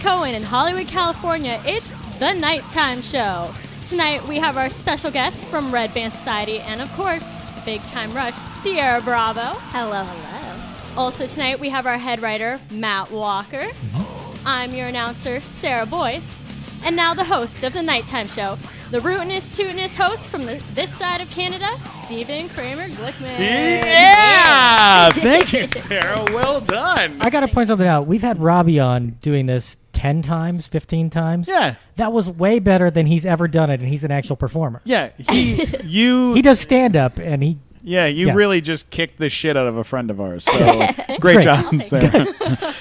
Cohen in Hollywood, California. It's the Nighttime Show. Tonight we have our special guest from Red Band Society and, of course, Big Time Rush, Ciara Bravo. Hello, hello. Also tonight we have our head writer, Matt Walker. I'm your announcer, Sarah Boyce. And now the host of the Nighttime Show, the rootinest, tootinest host from this side of Canada, Stephen Kramer Glickman. Yeah! Thank you, Sarah. Well done. I got to point something out. We've had Robbie on doing this 10 times, 15 times. Yeah. That was way better than he's ever done it, and he's an actual performer. Yeah, He does stand-up, and he... Yeah, you really just kicked the shit out of a friend of ours. So great job, Sarah.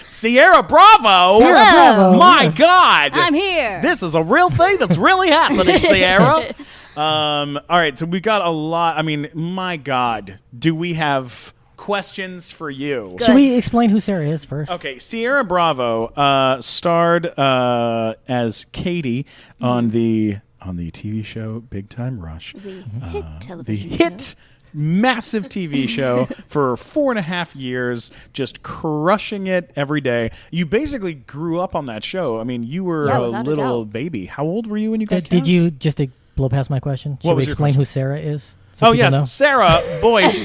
Ciara Bravo. Ciara Bravo. My God. I'm here. This is a real thing that's really happening, Ciara. All right, so we got a lot. I mean, my God, do we have questions for you? Should we explain who Sarah is first? Okay, Ciara Bravo starred as Katie on the TV show Big Time Rush. The hit television The hit massive TV show for 4.5 years, just crushing it every day. You basically grew up on that show. I mean, you were a little baby. How old were you when you got cast? Did you, just to blow past my question, should we explain who Sarah is? So yes, know? Sarah Boyce.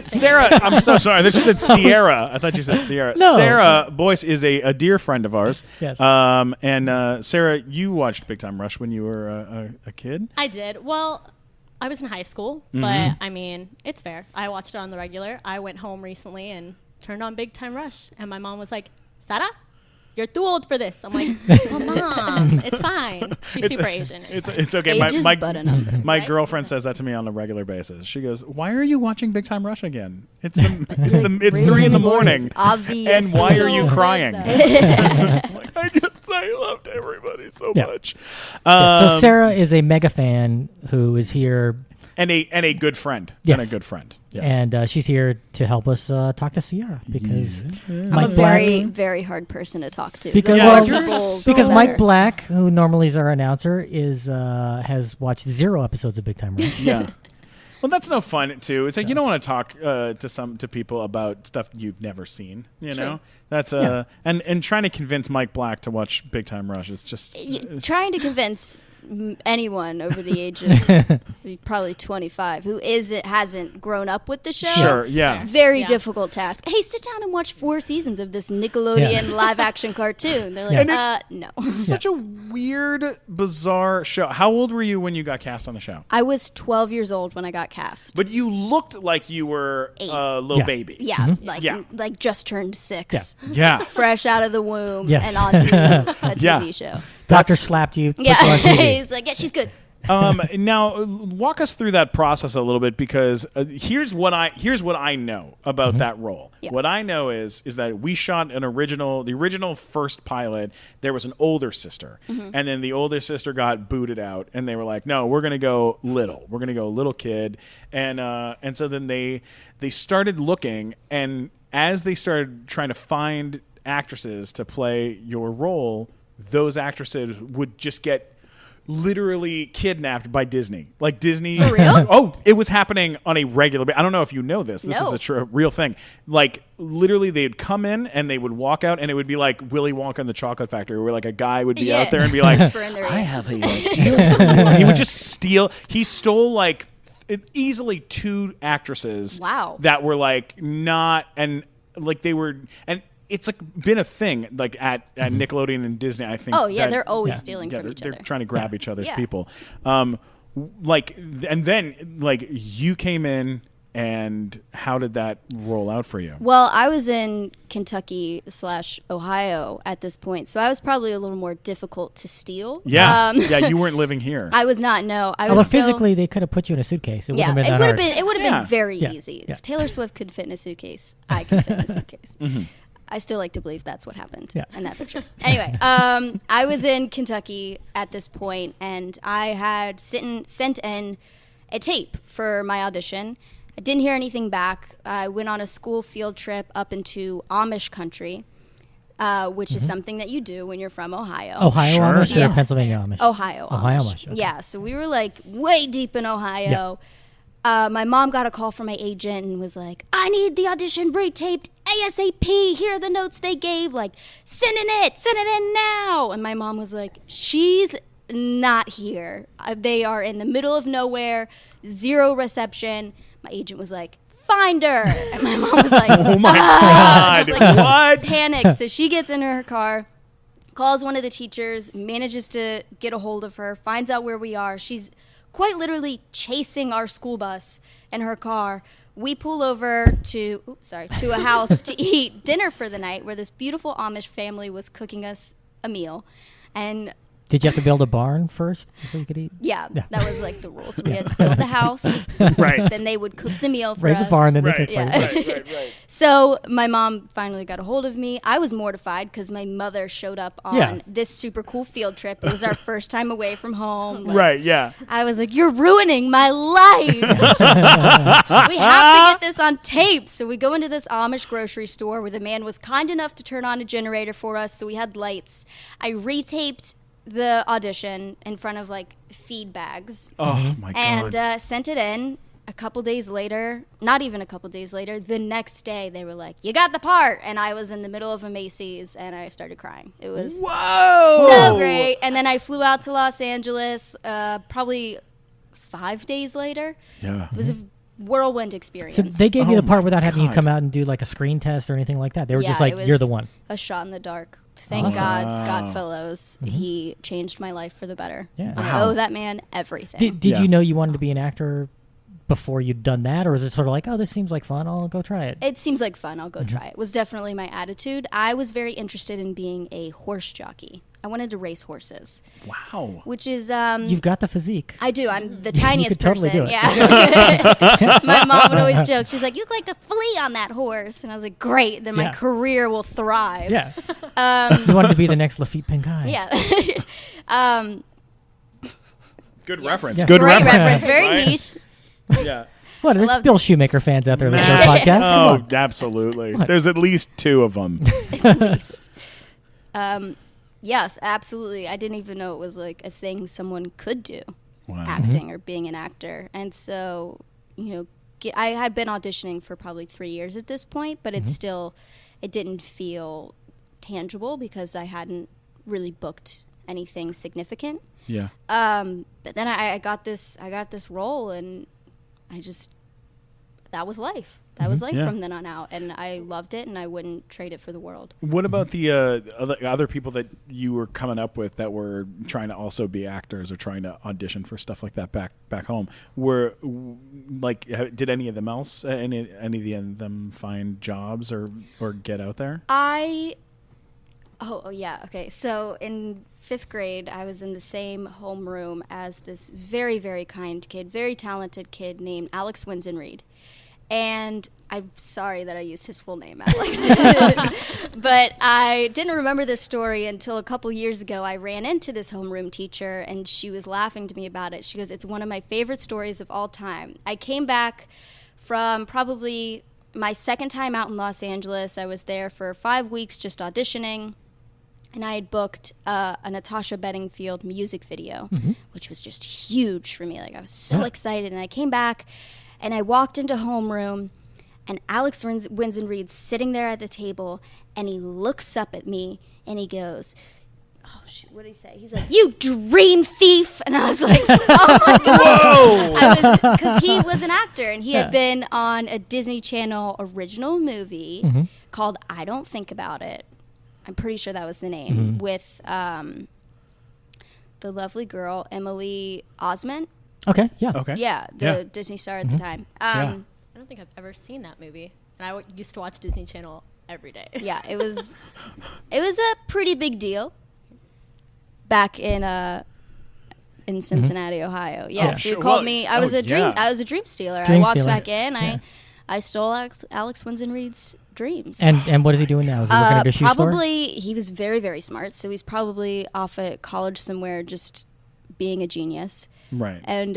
Sarah, I'm so sorry. I thought you said Ciara. I thought you said Ciara. No. Sarah Boyce is a dear friend of ours. Yes. And Sarah, you watched Big Time Rush when you were a kid? I did. Well, I was in high school, but I mean, it's fair. I watched it on the regular. I went home recently and turned on Big Time Rush, and my mom was like, "Sarah, you're too old for this." I'm like, "Oh, Mom, it's fine." She's super Asian. It's okay. Age is but a number. My Right? girlfriend says that to me on a regular basis. She goes, "Why are you watching Big Time Rush again? It's 3 in the morning. Obvious. And why So are you good, crying?" though. I loved everybody so Yeah. much. So Sarah is a mega fan who is here. And a good friend. Yes. And a good friend. Yes. And she's here to help us talk to Ciara because I'm Mike a Black. very, very hard person to talk to. Because, The Yeah, more you're people, so the because better. Mike Black, who normally is our announcer, has watched 0 episodes of Big Time Rush. Yeah. Well, that's no fun too. It's like you don't want to talk to people about stuff you've never seen. You know, that's and trying to convince Mike Black to watch Big Time Rush is just Trying to convince anyone over the age of probably 25 who hasn't grown up with the show. Sure, yeah. Very Yeah. difficult task. Hey, sit down and watch 4 seasons of this Nickelodeon live action cartoon. They're like, no. such a weird, bizarre show. How old were you when you got cast on the show? I was 12 years old when I got cast. But you looked like you were a little Yeah. baby. Yeah, Yeah. like just turned 6. Yeah. Fresh out of the womb Yes. and onto a TV Yeah. show. Doctor slapped you. Put you on Yeah, TV. he's like, yeah, she's good. Now, walk us through that process a little bit because here's what I know about that role. Yeah. What I know is that we shot the original first pilot. There was an older sister, and then the older sister got booted out, and they were like, "No, we're gonna go little. We're gonna go little kid." And so then they started looking, and as they started trying to find actresses to play your role, those actresses would just get literally kidnapped by Disney. Like Disney. For real? Oh, it was happening on a regular basis. I don't know if you know this. This No. is a real thing. Like literally they'd come in and they would walk out and it would be like Willy Wonka and the Chocolate Factory where like a guy would be out there and be like, Whisper in their ear. I have a deal for you. And he would just steal. He stole like easily 2 actresses. Wow. That were like not, and like they were, and it's like been a thing like at Nickelodeon and Disney. I think. Oh, yeah, that- they're always stealing from each they're other. trying to grab each other's Yeah. people. Like, and then like you came in, and how did that roll out for you? Well, I was in Kentucky/Ohio at this point, so I was probably a little more difficult to steal. Yeah, yeah, you weren't living here. I was not. No, I Although was still, physically, they could have put you in a suitcase. It Yeah, wouldn't it have would been have that hard. been. It would have Yeah. been very Yeah. easy. Yeah. If Taylor Swift could fit in a suitcase, I could fit in a suitcase. I still like to believe that's what happened in that picture. Anyway, I was in Kentucky at this point, and I had sent in a tape for my audition. I didn't hear anything back. I went on a school field trip up into Amish country, which is something that you do when you're from Ohio. Ohio Sure. Amish or Yeah. Pennsylvania Amish? Ohio Ohio Amish. Amish, okay. Yeah, so we were like way deep in Ohio. my mom got a call from my agent and was like, I need the audition retaped ASAP. Here are the notes they gave. Like, send it in now. And my mom was like, she's not here. They are in the middle of nowhere, 0 reception. My agent was like, find her. And my mom was like, oh my God, just, like, what? Panicked. So she gets in her car, calls one of the teachers, manages to get a hold of her, finds out where we are. She's quite literally chasing our school bus in her car. We pull over to a house to eat dinner for the night, where this beautiful Amish family was cooking us a meal. And did you have to build a barn first before you could eat? yeah. That was like the rules. We had to build the house. Right. Then they would cook the meal for Raise us. a barn, then Right, they cook for you. right. So my mom finally got a hold of me. I was mortified because my mother showed up on this super cool field trip. It was our first time away from home. Like, Right, yeah. I was like, you're ruining my life. We have to get this on tape. So we go into this Amish grocery store where the man was kind enough to turn on a generator for us, so we had lights. I retaped the audition in front of like feed bags. Oh my God. And sent it in. A couple days later, not even a couple days later, the next day they were like, you got the part. And I was in the middle of a Macy's and I started crying. It was Whoa! so great. And then I flew out to Los Angeles probably 5 days later. Yeah. It was a whirlwind experience. So they gave you Oh the part my without having you God. come out and do like a screen test or anything like that. They were just like, it was you're the one. a shot in the dark. Thank Awesome. God, Scott Fellows. He changed my life for the better. Yeah. I owe that man everything. Did Yeah. you know you wanted to be an actor before you'd done that, or is it sort of like, oh, this seems like fun, I'll go try it? It seems like fun. I'll go try it. Was definitely my attitude. I was very interested in being a horse jockey. I wanted to race horses, Wow. which is You've got the physique. I do. I'm the tiniest could totally person. do it. Yeah. My mom would always joke. She's like, "You look like a flea on that horse," and I was like, "Great, then my Yeah. career will thrive." Yeah. You wanted to be the next Lafitte Pinkai. Yeah. Good Yes. reference. Yeah. Good Great reference. reference. Very Right? niche. Yeah. What? There's loved Bill Shoemaker fans out there listening to the podcast. Come Oh, on. absolutely. There's at least 2 of them. At least. Yes, absolutely. I didn't even know it was like a thing someone could do, Wow. acting or being an actor. And so, I had been auditioning for probably 3 years at this point, but it didn't feel tangible because I hadn't really booked anything significant. Yeah. But then I got this role, and that was life. That was life Yeah. from then on out, and I loved it, and I wouldn't trade it for the world. What about the other people that you were coming up with that were trying to also be actors or trying to audition for stuff like that back home? Did any of them any of them find jobs or get out there? Oh yeah, okay. So in 5th grade, I was in the same homeroom as this very, very kind kid, very talented kid named Alex Winsenreed. And I'm sorry that I used his full name, Alex. But I didn't remember this story until a couple years ago. I ran into this homeroom teacher, and she was laughing to me about it. She goes, "It's one of my favorite stories of all time." I came back from probably my second time out in Los Angeles. I was there for 5 weeks just auditioning. And I had booked a Natasha Bedingfield music video, which was just huge for me. Like, I was so excited. And I came back, and I walked into homeroom, and Alex Winsenreed's sitting there at the table, and he looks up at me, and he goes, oh, shoot, what did he say? He's like, "You dream thief." And I was like, oh, my God. Whoa! Because he was an actor, and he had been on a Disney Channel original movie called I Don't Think About It. I'm pretty sure that was the name, with the lovely girl, Emily Osment. Okay, yeah. Okay. Yeah, the Disney star at the time. Yeah. I don't think I've ever seen that movie. And I used to watch Disney Channel every day. Yeah, it was a pretty big deal back in Cincinnati, Ohio. Yeah, so sure. he called Well, me. I was a dream stealer. I walked back in. I stole Alex Winsenreed's dreams. And what is he doing now? Is he working at a shoe store? Probably, he was very, very smart. So he's probably off at college somewhere, just being a genius. Right. And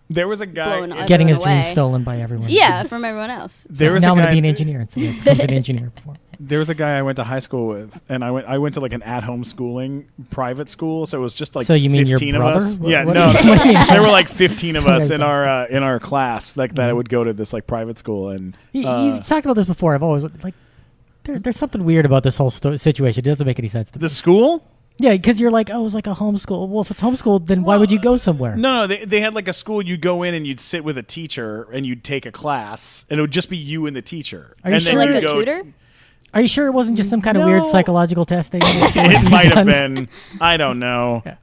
There was a guy. Getting his away. dreams stolen by everyone. Yeah, from everyone else. There was now a I'm going guy. to be an engineer, and so he becomes an engineer before. There was a guy I went to high school with, and I went to like an at-home schooling private school, so it was just like So you mean 15 your of brother? us. What- Yeah, what- no, what do you mean? there were like 15 of us in Okay. our class, like that would go to this like private school, and You've talked about this before. I've always like, there's something weird about this whole situation. It doesn't make any sense to me. the school. Yeah, because you're like, oh, it was like a homeschool. Well, if it's homeschooled, then why would you go somewhere? No, they had like a school. You'd go in and you'd sit with a teacher and you'd take a class, and it would just be you and the teacher. Are you and sure? Like you'd a go- tutor? Are you sure it wasn't just some kind of weird No. psychological testing? It might have been. I don't know. Yeah.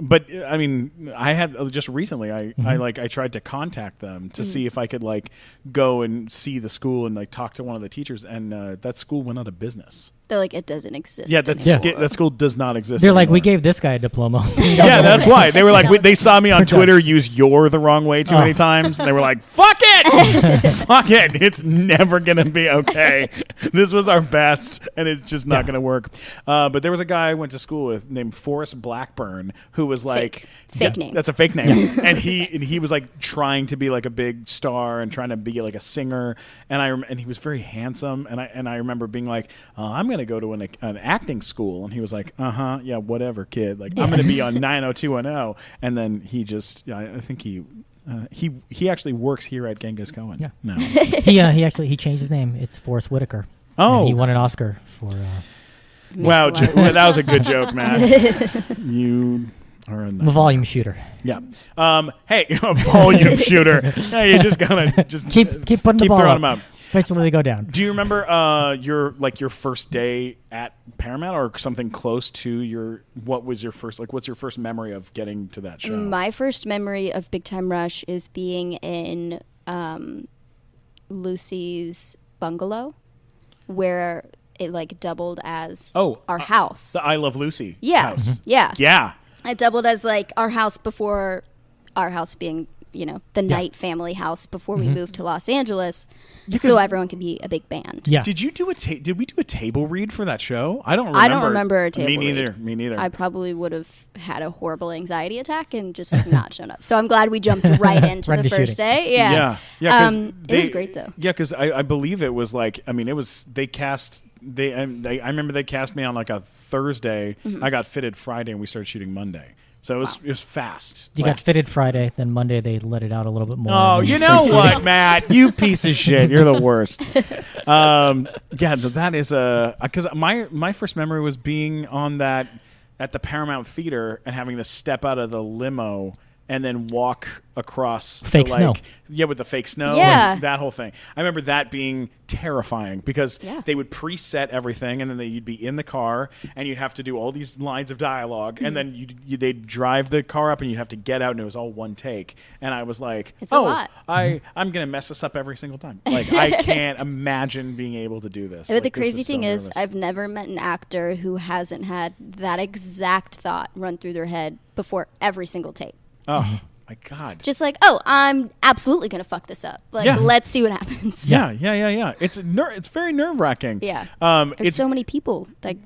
But I mean, I had just recently. I tried to contact them to see if I could like go and see the school and like talk to one of the teachers, and that school went out of business. They're like, it doesn't exist. Yeah, anymore. that school does not exist. They're like, we anymore. gave this guy a diploma. Yeah, that's why they were like, That was they saw me on We're done. Twitter use "your" the wrong way too many times, and they were like, "Fuck it, fuck it, it's never gonna be okay. This was our best, and it's just not gonna work." But there was a guy I went to school with named Forrest Blackburn who was like, Fake name. That's a fake name, and he was like trying to be like a big star and trying to be like a singer, and he was very handsome, and I remember being like, I'm gonna go to an acting school, and he was like, yeah, whatever, kid, like I'm gonna be on 90210, and then he just, I think he actually works here at Genghis Cohen. Yeah. No. He changed his name. It's Forrest Whitaker. Oh. And he won an Oscar for. Wow, Makes a lot of sense. that was a good joke, Matt. You are a I'm a volume shooter. yeah. Hey, a volume shooter. Hey, you just gotta just Keep putting the ball throwing up. them out. Eventually they go down. Do you remember your first day at Paramount or something close to what's your first memory of getting to that show? My first memory of Big Time Rush is being in Lucy's bungalow, where it like doubled as our house. The I Love Lucy Yeah. house. Yeah. Yeah. It doubled as like our house before, our house being, the Knight family house before we moved to Los Angeles, so everyone could be a big band. Yeah. Did you do did we do a table read for that show? I don't remember. I don't remember a table Me neither. read. Me neither. I probably would have had a horrible anxiety attack and just not shown up. So I'm glad we jumped right into Right the into first shooting. day. Yeah. Yeah. It was great though. Yeah, because I believe it was like, I mean, it was, they cast, I remember they cast me on like a Thursday. I got fitted Friday and we started shooting Monday. So it was fast. You got fitted Friday, then Monday they let it out a little bit more. Oh, you know what, Matt? You piece of shit. You're the worst. Yeah, that is because my first memory was being on that at the Paramount Theater and having to step out of the limo and then walk across Fake to snow. with the fake snow Yeah. and that whole thing. I remember that being terrifying because Yeah. they would preset everything and then you'd be in the car and you'd have to do all these lines of dialogue and then they'd drive the car up and you'd have to get out and it was all one take. And I was like, It's a lot. I'm going to mess this up every single time. Like, I can't imagine being able to do this. But Like, the this crazy so thing is, nervous. I've never met an actor who hasn't had that exact thought run through their head before every single take. Oh, my God. Just like, oh, I'm absolutely going to fuck this up. Like, Yeah. let's see what happens. Yeah. It's very nerve-wracking. Yeah. There's There's so many people that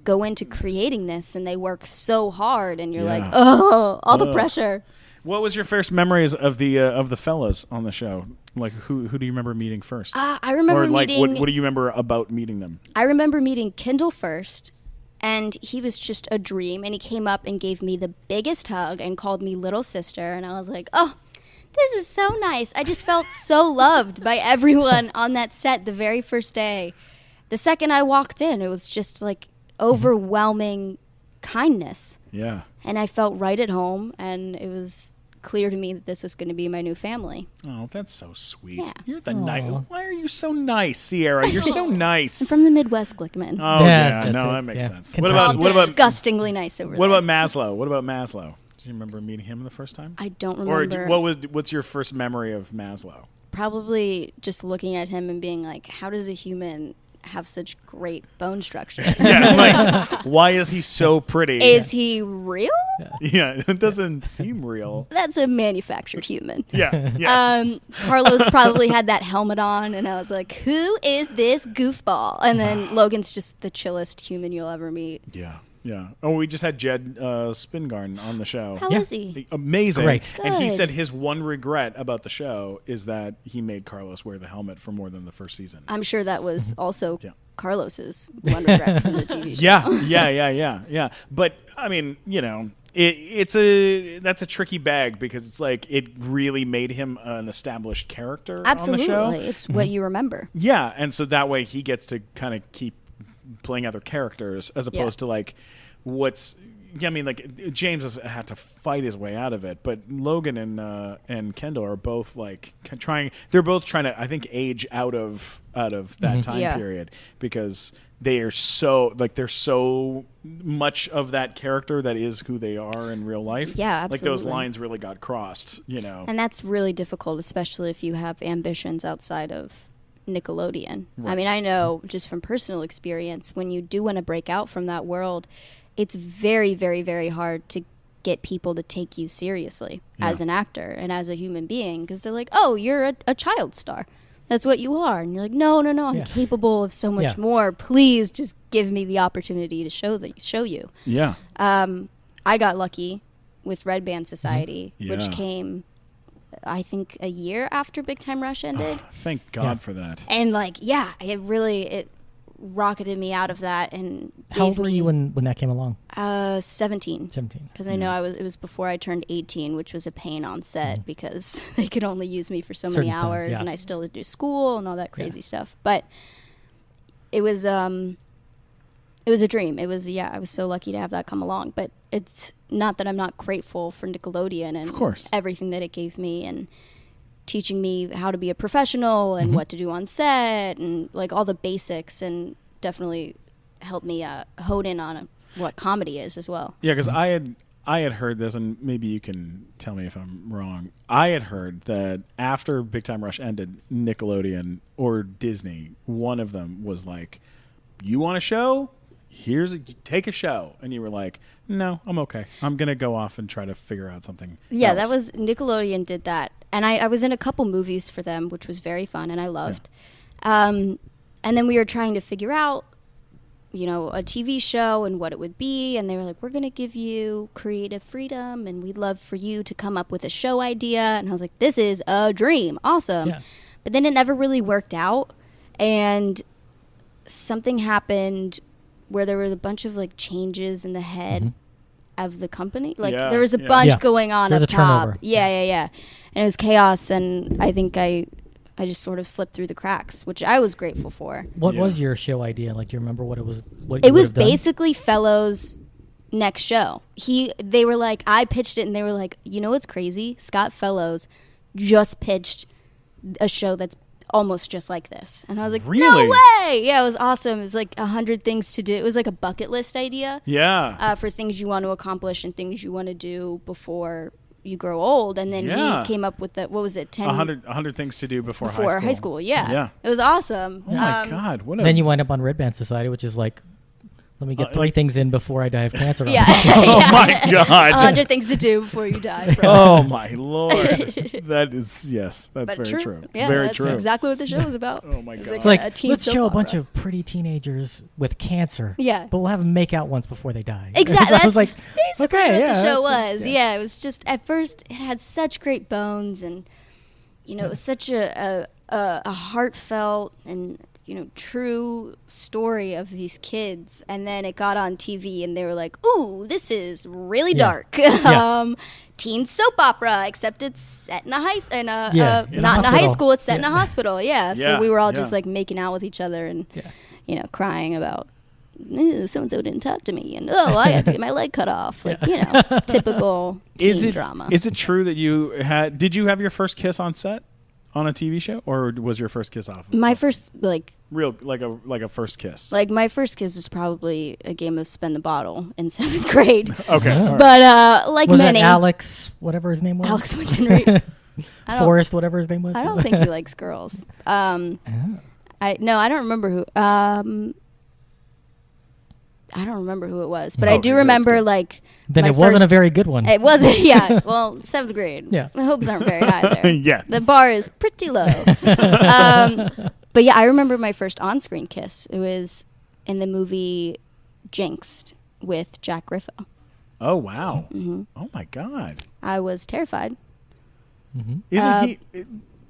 go into creating this and they work so hard and you're like, Yeah. oh, all the pressure. What was your first memories of the fellas on the show? Like, who do you remember meeting first? I remember or like, meeting... what do you remember about meeting them? I remember meeting Kendall first, and he was just a dream, and he came up and gave me the biggest hug and called me little sister, and I was like, oh, this is so nice. I just felt so loved by everyone on that set the very first day. The second I walked in, it was just like overwhelming kindness, Yeah. and I felt right at home, and it was clear to me that this was going to be my new family. Oh, that's so sweet. Yeah. You're the nice. Why are you so nice, Ciara? You're so nice. I'm from the Midwest, Glickman. Oh Yeah, yeah, no, that's it. that makes Yeah. sense. Kentucky. What about Disgustingly nice over what there. about Maslow? What about Maslow? Do you remember meeting him the first time? I don't Or remember. what's your first memory of Maslow? Probably just looking at him and being like, how does a human have such great bone structure? Yeah, like why is he so pretty? Is he real? Yeah, it doesn't seem real. That's a manufactured human. Yeah. Carlos probably had that helmet on, and I was like, who is this goofball? And then Logan's just the chillest human you'll ever meet. Yeah. Yeah. Oh, we just had Jed Spingarn on the show. How is he? Amazing. Great. And he Good. said his one regret about the show is that he made Carlos wear the helmet for more than the first season. I'm sure that was also Yeah. Carlos's one regret from the TV show. Yeah. But I mean, that's a tricky bag because it's like it really made him an established character Absolutely. on the show. It's what you remember. Yeah, and so that way he gets to kind of keep playing other characters as opposed to like what's. Yeah, I mean, like James has had to fight his way out of it, but Logan and Kendall are both like trying. They're both trying to, I think, age out of that time period because they are so like they're so much of that character that is who they are in real life. Yeah, absolutely. Like those lines really got crossed, And that's really difficult, especially if you have ambitions outside of Nickelodeon. Right. I mean, I know just from personal experience, when you do want to break out from that world, it's very, very, very hard to get people to take you seriously as an actor and as a human being because they're like, oh, you're a child star. That's what you are. And you're like, no, I'm capable of so much more. Please just give me the opportunity to show you. Yeah. I got lucky with Red Band Society, which Yeah. came, I think, a year after Big Time Rush ended. Thank God for that. And it rocketed me out of that and How old were you when that came along? 17. 17. Because I know it was before I turned 18, which was a pain on set because they could only use me for so many Certain hours, times, and I still had to do school and all that crazy stuff. But it was a dream. I was so lucky to have that come along. But it's not that I'm not grateful for Nickelodeon and Of course. everything that it gave me and teaching me how to be a professional and what to do on set and like all the basics, and definitely helped me hone in on what comedy is as well. Yeah, because I had heard this, and maybe you can tell me if I'm wrong. I had heard that after Big Time Rush ended, Nickelodeon or Disney, one of them was like, "You want a show? Take a show," and you were like, "No, I'm okay. I'm gonna go off and try to figure out something." Yeah, else." that was Nickelodeon did that, and I was in a couple movies for them, which was very fun and I loved. And then we were trying to figure out, a TV show and what it would be, and they were like, "We're going to give you creative freedom, and we'd love for you to come up with a show idea." And I was like, "This is a dream, awesome!" Yeah. But then it never really worked out, and something happened where there were a bunch of like changes in the head of the company. Like Yeah, there was a yeah. bunch Yeah. going on There's up a turnover. top. Yeah. And it was chaos, and I think I just sort of slipped through the cracks, which I was grateful for. What Yeah. was your show idea? Like, do you remember what it was? What It you was would have done? basically Fellows' next show. They were like, I pitched it, and they were like, you know what's crazy? Scott Fellows just pitched a show that's almost just like this. And I was like, Really? no way! Yeah, it was awesome. It was like 100 things to do. It was like a bucket list idea Yeah. for things you want to accomplish and things you want to do before you grow old. And then Yeah. he came up with what was it, 10 100 things to do before high school. Yeah. Yeah. It was awesome. Oh my God! What a Then you wind up on Red Band Society, which is like, let me get 3 things in before I die of cancer. Yeah. Oh my God! 100 things to do before you die. Oh my Lord! That is that's But very true. Yeah, very that's true. exactly what the show was about. Oh my It was God! It's like, a teen let's soap show a bunch opera. of pretty teenagers with cancer. Yeah. But we'll have them make out once before they die. Exactly. I was That's like, basically okay, what yeah, the show that's- was. Yeah, it was just at first it had such great bones, and it was such a heartfelt and true story of these kids. And then it got on TV, and they were like, "Ooh, this is really Yeah. dark." Yeah. Teen soap opera, except it's set in a high in a not in a high hospital. school. It's set in a Yeah. hospital. Yeah. Yeah, So we were all yeah. just like making out with each other and Yeah. crying about, so and so didn't talk to me, and I had to get my leg cut off. Like typical teen drama. Is it true that did you have your first kiss on set on a TV show, or was your first kiss off? My first real like a first kiss. my first kiss was probably a game of spin the bottle in 7th grade. Okay. Yeah. all right. But like Was many, it Alex, whatever his name was? Alex Winston Reed. I don't- Forrest, whatever his name was? I don't think he likes girls. I don't remember who. I don't remember who it was, but I Okay, do that's remember good. like Then my it wasn't a first- very good one. It wasn't. Yeah. Well, 7th grade. Yeah. The hopes aren't very high there. Yeah. The bar is pretty low. But yeah, I remember my first on-screen kiss. It was in the movie Jinxed with Jack Griffo. Oh wow! Mm-hmm. Oh my God! I was terrified. Isn't he?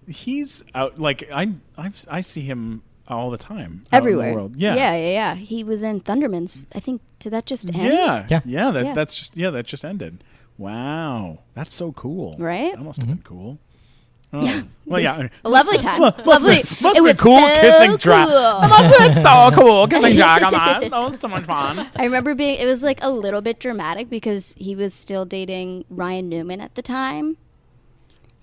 He's out. Like I see him all the time out Everywhere. in the world. Yeah. Yeah. He was in Thundermans. I think, did that just end? Yeah. Yeah. That just ended. Wow, that's so cool. Right? That must have been cool. Oh. Well, yeah. A lovely time. Lovely. Must it be was cool so kissing Jack. cool. It's so cool kissing Jack. That was so much fun. I remember it was like a little bit dramatic because he was still dating Ryan Newman at the time.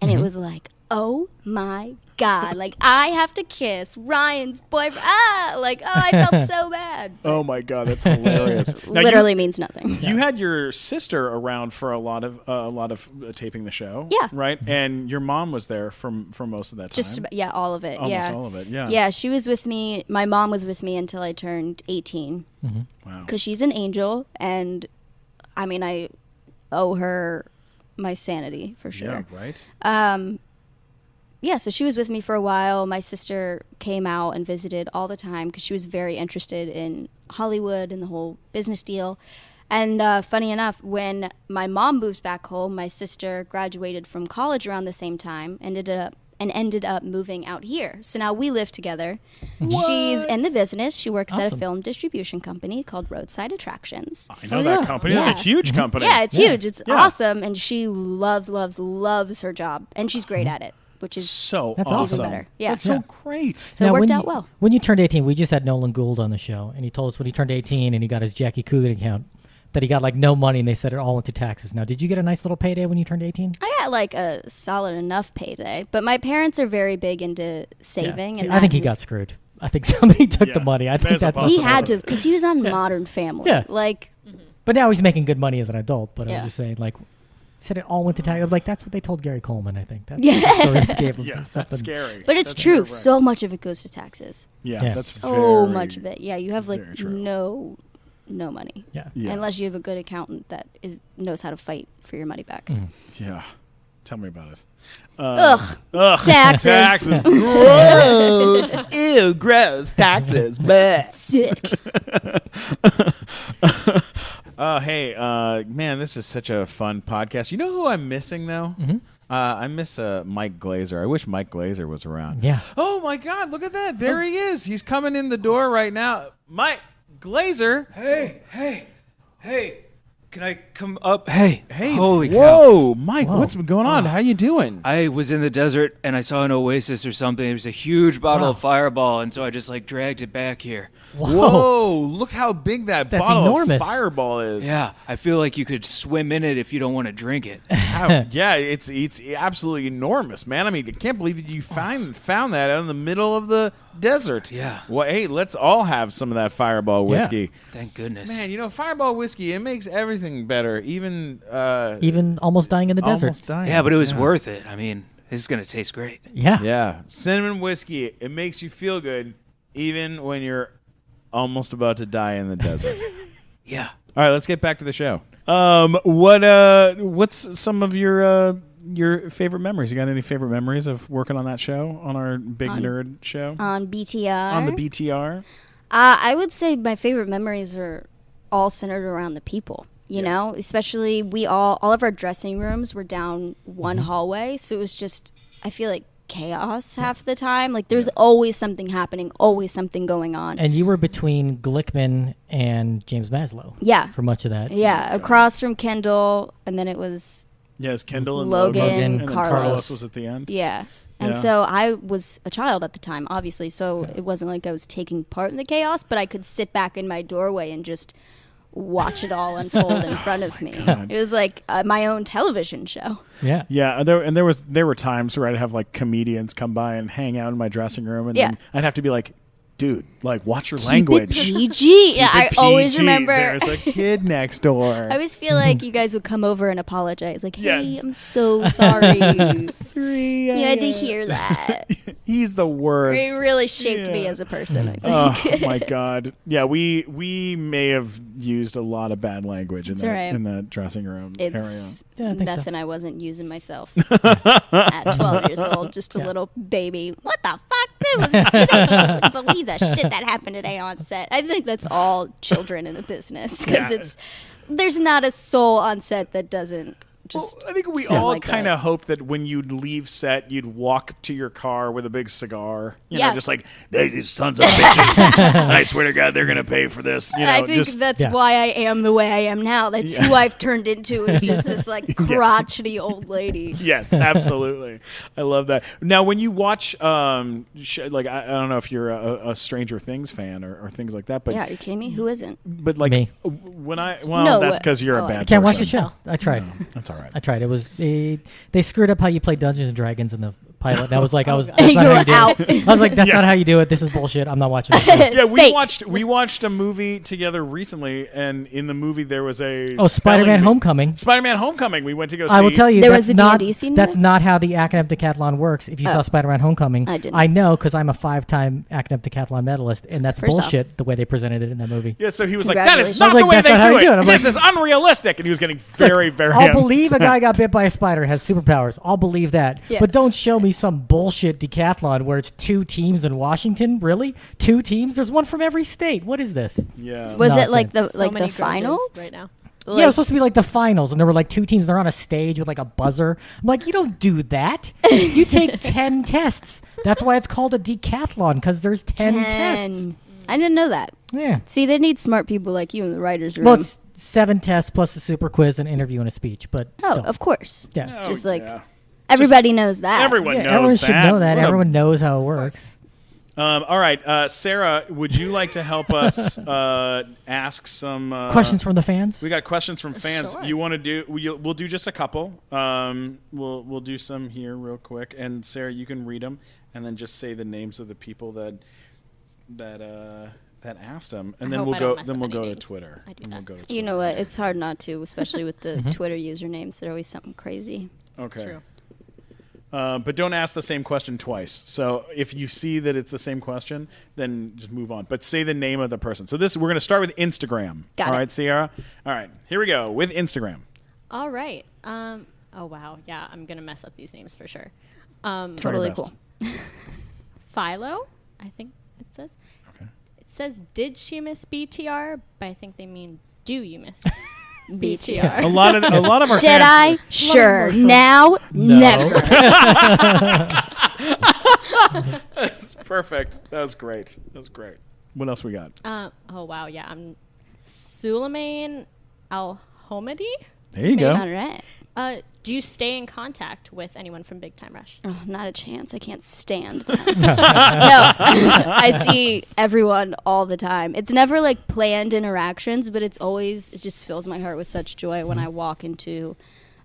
And it was like, oh my God, like I have to kiss Ryan's boyfriend. I felt so bad. Oh my God, that's hilarious. Now, Literally means nothing. You had your sister around for a lot of taping the show. Yeah. Right? And your mom was there for most of that time. Just about, all of it. Almost all of it, yeah. Yeah, she was with me. My mom was with me until I turned 18. Wow. Because she's an angel, and I mean, I owe her my sanity for sure. Yeah, right? Yeah, so she was with me for a while. My sister came out and visited all the time because she was very interested in Hollywood and the whole business deal. And funny enough, when my mom moved back home, my sister graduated from college around the same time and ended up moving out here. So now we live together. What? She's in the business. She works at a Awesome. film distribution company called Roadside Attractions. I know that company. Yeah. It's a huge company. Yeah, it's huge. It's Yeah. awesome. And she loves her job. And she's great at it, which is So That's awesome. even better. Yeah. That's so great. So it worked out well. When you turned 18, we just had Nolan Gould on the show, and he told us when he turned 18 and he got his Jackie Coogan account that he got like no money, and they said it all went to taxes. Now, did you get a nice little payday when you turned 18? I got like a solid enough payday, but my parents are very big into saving. See, And I think that he got is- screwed. I think somebody took Yeah. the money. I think There's a that possibility. He had to because he was on Modern Family. Yeah. Like, But now he's making good money as an adult. But I Yeah. was just saying, like, he said it all went to tax. I'm like, that's what they told Gary Coleman, I think. That's Yeah. the story they gave him. Yeah, Something. that's scary. but it's That's true. very right. So much of it goes to taxes. Yeah, Yeah. that's So very, much of it. Yeah, you have like very true. no money. Yeah. Yeah. Unless you have a good accountant that knows how to fight for your money back. Yeah. Tell me about it. Ugh. Ugh. Taxes. Taxes. Gross. Ew, gross. Taxes. Bleh. Sick. Hey, man, this is such a fun podcast. You know who I'm missing, though? I miss Mike Glazer. I wish Mike Glazer was around. Yeah. Oh, my God. Look at that. There he is. He's coming in the door right now. Mike Glazer. Hey, can I come up? Hey, holy cow. Whoa, Mike, Whoa. what's going on? How you doing? I was in the desert and I saw an oasis or something. There was a huge bottle of Fireball, and so I just like dragged it back here. Whoa, look how big that That's bottle enormous. of Fireball is. Yeah, I feel like you could swim in it if you don't want to drink it. Yeah, it's absolutely enormous, man. I mean, I can't believe that you found that out in the middle of the desert. Yeah. Well, hey, let's all have some of that Fireball whiskey. Thank goodness. Man, you know, Fireball whiskey, it makes everything better. Even Almost dying in the desert. almost dying. Yeah, but it was worth it. I mean, this is going to taste great. Yeah. Yeah, cinnamon whiskey, it makes you feel good even when you're almost about to die in the desert. Yeah. All right, let's get back to the show. What's some of your favorite memories? You got any favorite memories of working on that show, on our big nerd show? On BTR. On the BTR? I would say my favorite memories are all centered around the people. You know, especially all of our dressing rooms were down one hallway, so it was just, I feel like, chaos half the time. Like there's always something happening, always something going on. And you were between Glickman and James Maslow. Yeah. For much of that. Yeah, across from Kendall, and then it was Yes, Kendall and Logan, and then Carlos. was at the end. yeah. And Yeah. so I was a child at the time, obviously, so it wasn't like I was taking part in the chaos, but I could sit back in my doorway and just watch it all unfold in front of me. God. It was like my own television show. Yeah. Yeah, there were times where I'd have like comedians come by and hang out in my dressing room, and then I'd have to be like, dude, like, watch your language. PG. Yeah, I Keep it always PG. remember. There's a kid next door. I always feel like you guys would come over and apologize. Like, hey, Yes. I'm so sorry. You 3 had to hear that. He's the worst. It really shaped me Yeah. as a person, I think. Oh my god! Yeah, we may have used a lot of bad language in It's all right. in the dressing room It's Yeah, I think so. nothing I wasn't using myself at 12 years old. Just a little baby. What the fuck? I wouldn't believe that shit that happened today on set. I think that's all children in the business because there's not a soul on set that doesn't just. I think we sound all like kind that. of hope that when you'd leave set, you'd walk to your car with a big cigar. You know, Yeah. just like, these sons of bitches. I swear to God, they're going to pay for this. You know, I think just, that's why I am the way I am now. That's who I've turned into is just this like crotchety old lady. Yes, absolutely. I love that. Now, when you watch, like, I don't know if you're a Stranger Things fan or things like that, but Yeah, are you kidding me? Who isn't? but like Me. when No, that's because you're a I bad Can't watch the person. show. I tried. That's all right. I tried. It was they screwed up how you play Dungeons and Dragons in the pilot. And I was like, that's You not how were you do out. it. I was like, that's Yeah. not how you do it. This is bullshit. I'm not watching this. Yeah, Fake. we watched a movie together recently, and in the movie there was a Oh, Spider-Man Homecoming. Spider-Man Homecoming. We went to go see. I will tell you, There that's was a not, D&D scene in That's it? not how the academic decathlon works. If you saw Spider-Man Homecoming, I didn't. I know because I'm a 5-time academic decathlon medalist, and that's First off. bullshit the way they presented it in that movie. Yeah, so he was like, "That is Congratulations. not I was the like, way that's they not how do you it. do it." I'm This like- is unrealistic." And he was getting very, very. I'll believe a upset. guy got bit by a spider has superpowers. I'll believe that. Yeah. But don't show me some bullshit decathlon where it's 2 teams in Washington. Really? 2 teams? There's one from every state. What is this? Yeah. Was it like the Nonsense. So many the finals? grudges right now. Yeah, it was supposed to be like the finals, and there were like 2 teams. They're on a stage with like a buzzer. I'm like, you don't do that. You take 10 tests. That's why it's called a decathlon, because there's 10 tests. I didn't know that. Yeah. See, they need smart people like you in the writers' room. Well, it's 7 tests plus a super quiz, an interview, and a speech. But oh, still. of course. Yeah. Just like yeah. everybody knows that. Everyone Yeah, knows everyone that. should know that. What a- Everyone knows how it works. all right, Sarah, would you like to help us ask some Questions from the fans? We got questions from fans. Sure. You want to do? We'll do just a couple. We'll do some here real quick, and Sarah, you can read them, and then just say the names of the people that asked them, and I then hope we'll I go. don't mess Then up we'll any go to names. Twitter. I do And that. we'll go to Twitter. You know what? It's hard not to, especially with the Twitter usernames. They're always something crazy. Okay. True. But don't ask the same question twice. So if you see that it's the same question, then just move on. But say the name of the person. So we're going to start with Instagram. Got All it. right, Ciara? All right, here we go with Instagram. All right. Oh wow. Yeah, I'm gonna mess up these names for sure. Totally best. cool. Philo, I think it says. Okay. It says, "Did she miss BTR?" But I think they mean, "Do you miss A BTR?" lot of our Did fans. I? Sure. Now? Never. That's perfect. That was great. What else we got? Oh wow. Yeah, I'm Suleiman Al-Homadi. There you go. All right. Do you stay in contact with anyone from Big Time Rush? Oh, not a chance. I can't stand that. No, I see everyone all the time. It's never like planned interactions, but it just fills my heart with such joy when I walk into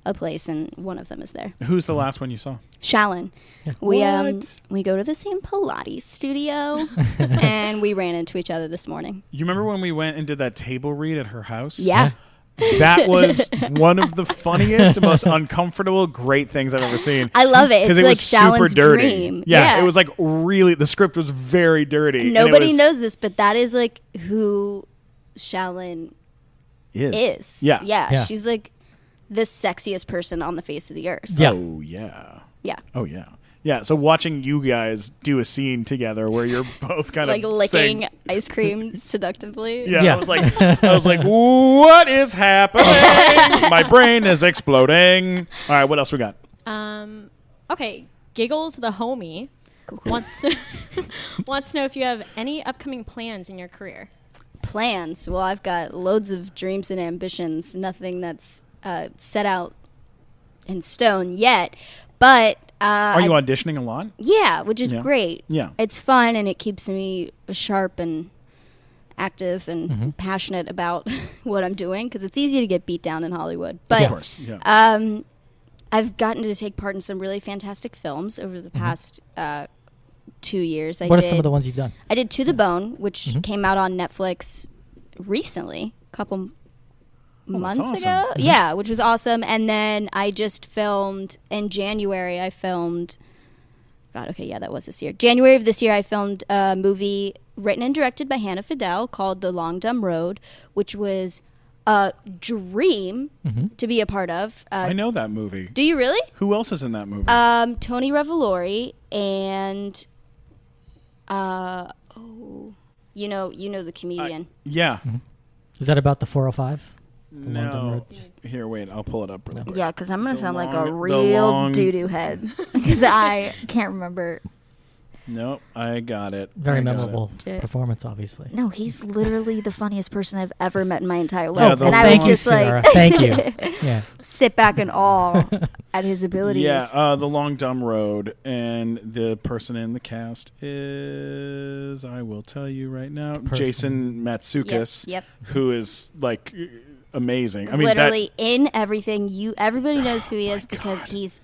a place and one of them is there. Who's the last one you saw? Shallon. What? We go to the same Pilates studio and we ran into each other this morning. You remember when we went and did that table read at her house? Yeah. That was one of the funniest, most uncomfortable, great things I've ever seen. I love it. It's Because it like was super Shallon's dirty. dream. Yeah, it was like really. The script was very dirty. and it Nobody was- knows this, but that is like who Shallon is. Yeah. Yeah. She's like the sexiest person on the face of the earth. Yeah. Oh yeah. Yeah. Oh yeah. Yeah. So watching you guys do a scene together where you're both kind Like of licking saying, ice cream seductively. Yeah, Yeah. I was like, what is happening? My brain is exploding. All right, what else we got? Okay, Giggles the homie wants to know if you have any upcoming plans in your career. Plans. Well, I've got loads of dreams and ambitions. Nothing that's set out in stone yet. But Are you auditioning a lot? yeah, which is Yeah. great. Yeah. It's fun and it keeps me sharp and active and passionate about what I'm doing because it's easy to get beat down in Hollywood. But Of course. Yeah. I've gotten to take part in some really fantastic films over the past 2 years. What are some of the ones you've done? I did To the Bone, which came out on Netflix recently, a couple months awesome. ago. Yeah, which was awesome. And then I just filmed in January. That was this year. January of this year, I filmed a movie written and directed by Hannah Fidel called The Long Dumb Road, which was a dream to be a part of. I know that movie. Do you really? Who else is in that movie? Tony Revolori and You know the comedian. Yeah. Is that about the 405? The Long Dumb No. Road? Here, wait. I'll pull it up really quick. Yeah, because I'm going to sound like a the real long- doo-doo head. Because I can't remember. Nope, I got it. Very I got memorable it. performance, obviously. No, he's literally the funniest person I've ever met in my entire Yeah, life. the And I Thank was you, just Ciara. like, Thank you. Yeah. sit back in awe at his abilities. Yeah, The Long Dumb Road, and the person in the cast is, I will tell you right now, Jason Matsukas, Yep. who is like amazing. I mean, Literally in everything. Everybody knows who he is because he's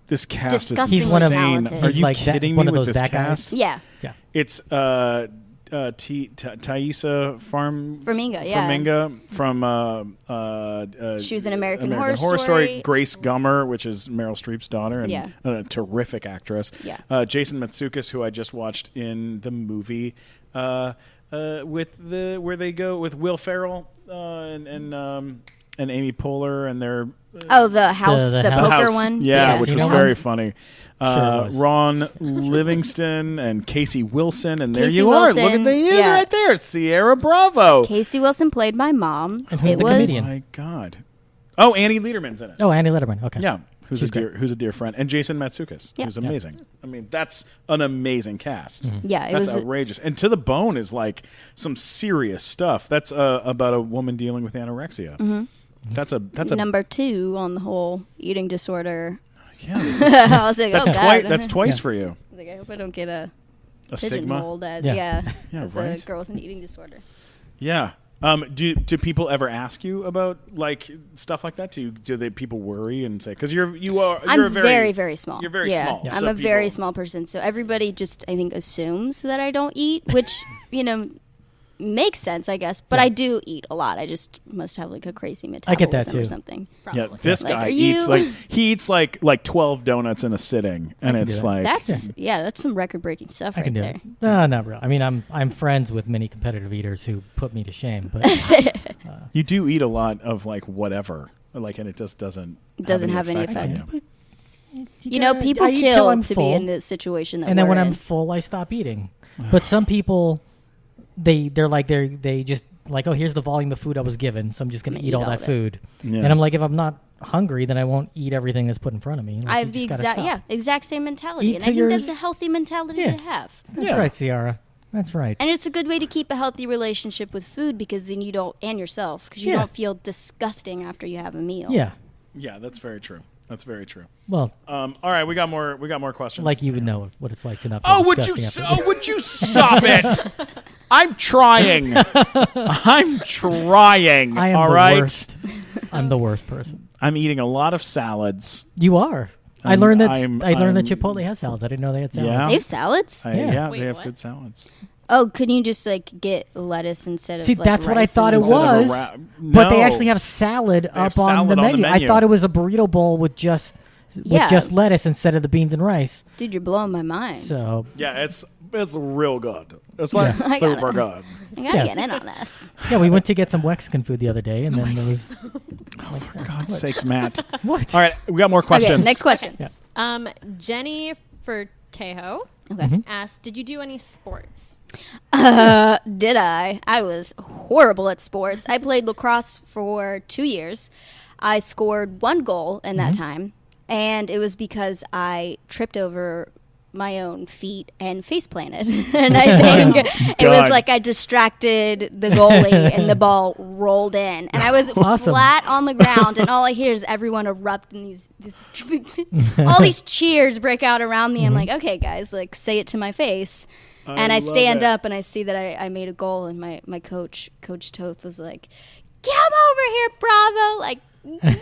this cast is disgustingly He's one of- insane. talented. Are He's you like that- kidding one me of with those this that guys? cast? yeah. It's Thaisa Farmiga, yeah. Farmiga from She was in American Horror Horror Story. Story. Grace Gummer, which is Meryl Streep's daughter, and Yeah. a terrific actress. Yeah. Jason Matsukas, who I just watched in the movie with where they go with Will Ferrell and Amy Poehler, and their The house, The the house. poker one. yeah, which You was know very what? funny. Sure was. Ron Livingston and Casey Wilson, and there Casey you are. Look at Wilson, the yeah. right there, Ciara Bravo. Casey Wilson played my mom. And who's It the was comedian? My God. Oh, Annie Lederman's in it. Oh, Annie Letterman. Okay. Yeah, who's She's a dear friend, and Jason Matsukas, Yeah. who's amazing. I mean, that's an amazing cast. Yeah, it That's was outrageous. And To the Bone is like some serious stuff. That's about a woman dealing with anorexia. Mm-hmm. That's a number 2 on the whole eating disorder. yeah. This is, I was like, that's oh twice. God. That's twice Yeah. for you. I was like, I hope I don't get a Stigma. pigeonholed as Yeah. Yeah, as right. a girl with an eating disorder. Yeah. Do people ever ask you about like stuff like that? Do people worry and say because you're I'm a very, very small. You're very yeah. small. I'm so a very people- small person, so everybody just I think assumes that I don't eat, which makes sense, I guess. But Yeah. I do eat a lot. I just must have like a crazy metabolism get that, or too. something. Yeah, Probably. this Like, guy are eats you- he eats like 12 donuts in a sitting, and can it's do that. like That's that's some record breaking stuff I right can do there. it. No, not real. I mean, I'm friends with many competitive eaters who put me to shame. But you do eat a lot of like whatever, like, and it just doesn't have any on effect. you. People I eat till kill I'm to full, be in the situation that and then we're when in. I'm full, I stop eating. But some people, they just like, oh, here's the volume of food I was given, so I'm just gonna I'm gonna eat all eat all that of it. food. Yeah. And I'm like, if I'm not hungry, then I won't eat everything that's put in front of me. Like, I you have the just gotta stop. exact same mentality, Eat and I till think you're that's s- a healthy mentality Yeah. to have. That's Yeah. right, Ciara. That's right. And it's a good way to keep a healthy relationship with food because then you don't, and yourself, because you Yeah. don't feel disgusting after you have a meal. Yeah. Yeah, that's very true. That's very true. Well, All right, we got more questions. like you would know what it's like to not feel Oh, would you? disgusting after- Would you stop it? I'm trying. I'm trying. I am all the right. worst. I'm the worst person. I'm eating a lot of salads. You are. I I'm- learned that I'm- I learned that I'm- Chipotle has salads. I didn't know they had salads. Yeah. They have salads? Yeah. Wait, they have what? good salads. Oh, couldn't you just like get lettuce instead of See, like, that's what I rice thought it and- Instead of a was. wrap- But they No. actually have salad have up on salad the on the menu. I menu. thought it was a burrito bowl with just Yeah. lettuce instead of the beans and rice. Dude, you're blowing my mind. So Yeah, it's real good. It's like Yeah. I got super it. good. I gotta Yeah. get in on this. yeah, we went to get some Mexican food the other day, and then there was For God's sakes, Matt. what? All right, we got more questions. Okay, next question. Yeah. Jenny Tejo Okay. asked, "Did you do any sports?" Did I? I was horrible at sports. I played lacrosse for 2 years. I scored 1 goal in that time, and it was because I tripped over my own feet and face planted. And I think it was God. like I distracted the goalie and the ball rolled in. And I was Awesome. flat on the ground, and all I hear is everyone erupt and these all these cheers break out around me. I'm like, okay, guys, like say it to my face. And I love stand it. up and I see that I made a goal, and my coach, Coach Toth, was like, "Come over here, Bravo!" Like,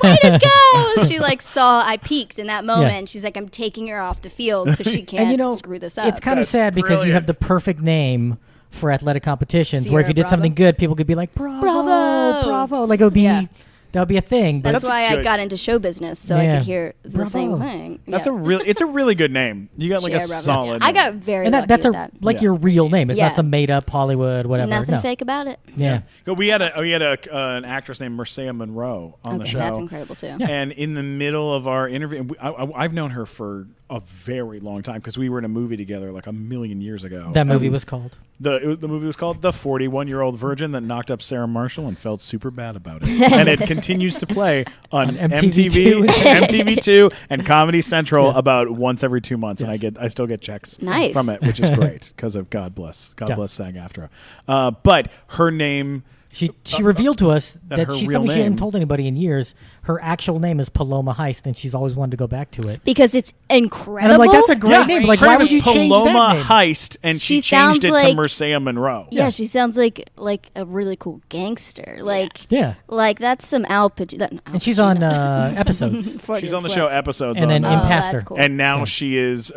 way to go! She like saw I peaked in that moment. Yeah. She's like, "I'm taking her off the field so she can't And you know, screw this up." it's kind of That's sad because you have brilliant. the perfect name for athletic competitions, where if Ciara you did Bravo. something good, people could be like, "Bravo, Bravo!" bravo!" Like it would be Yeah. that would be a thing. But That's why I good- got into show business, so I Yeah. could hear the same Bravo. thing. That's Yeah. it's a really good name. You got like a Ciara, bravo. solid. I name. got very and lucky that's with that. like your real name. It's Yeah. not some made up Hollywood whatever. Nothing no. fake about it. Yeah. We had an actress named Marcia Monroe on the Okay, show. that's incredible too. And in the middle of our interview, and I've known her for a very long time because we were in a movie together like a million years ago. That movie was called. The movie was called The 41-Year-Old Virgin That Knocked Up Sarah Marshall and Felt Super Bad About It. And it continues to play on MTV2. MTV2 and Comedy Central about once every 2 months. Yes. And I still get checks Nice. from it, which is great because of God bless SAG-AFTRA. But her name... She revealed to us that that her she's real something she hadn't name- told anybody in years. Her actual name is Paloma Heist, and she's always wanted to go back to it. Because it's And incredible. I'm like, that's a great name. Like, her why name would is you change Paloma that name? Heist, and she She sounds changed it to like- Marcia Monroe. Yeah, she sounds like a really cool gangster. Like, Yeah. like that's some Al Pacino. And she's on episodes. She's on the show episodes, And then on, Impastor. that's cool. and now she is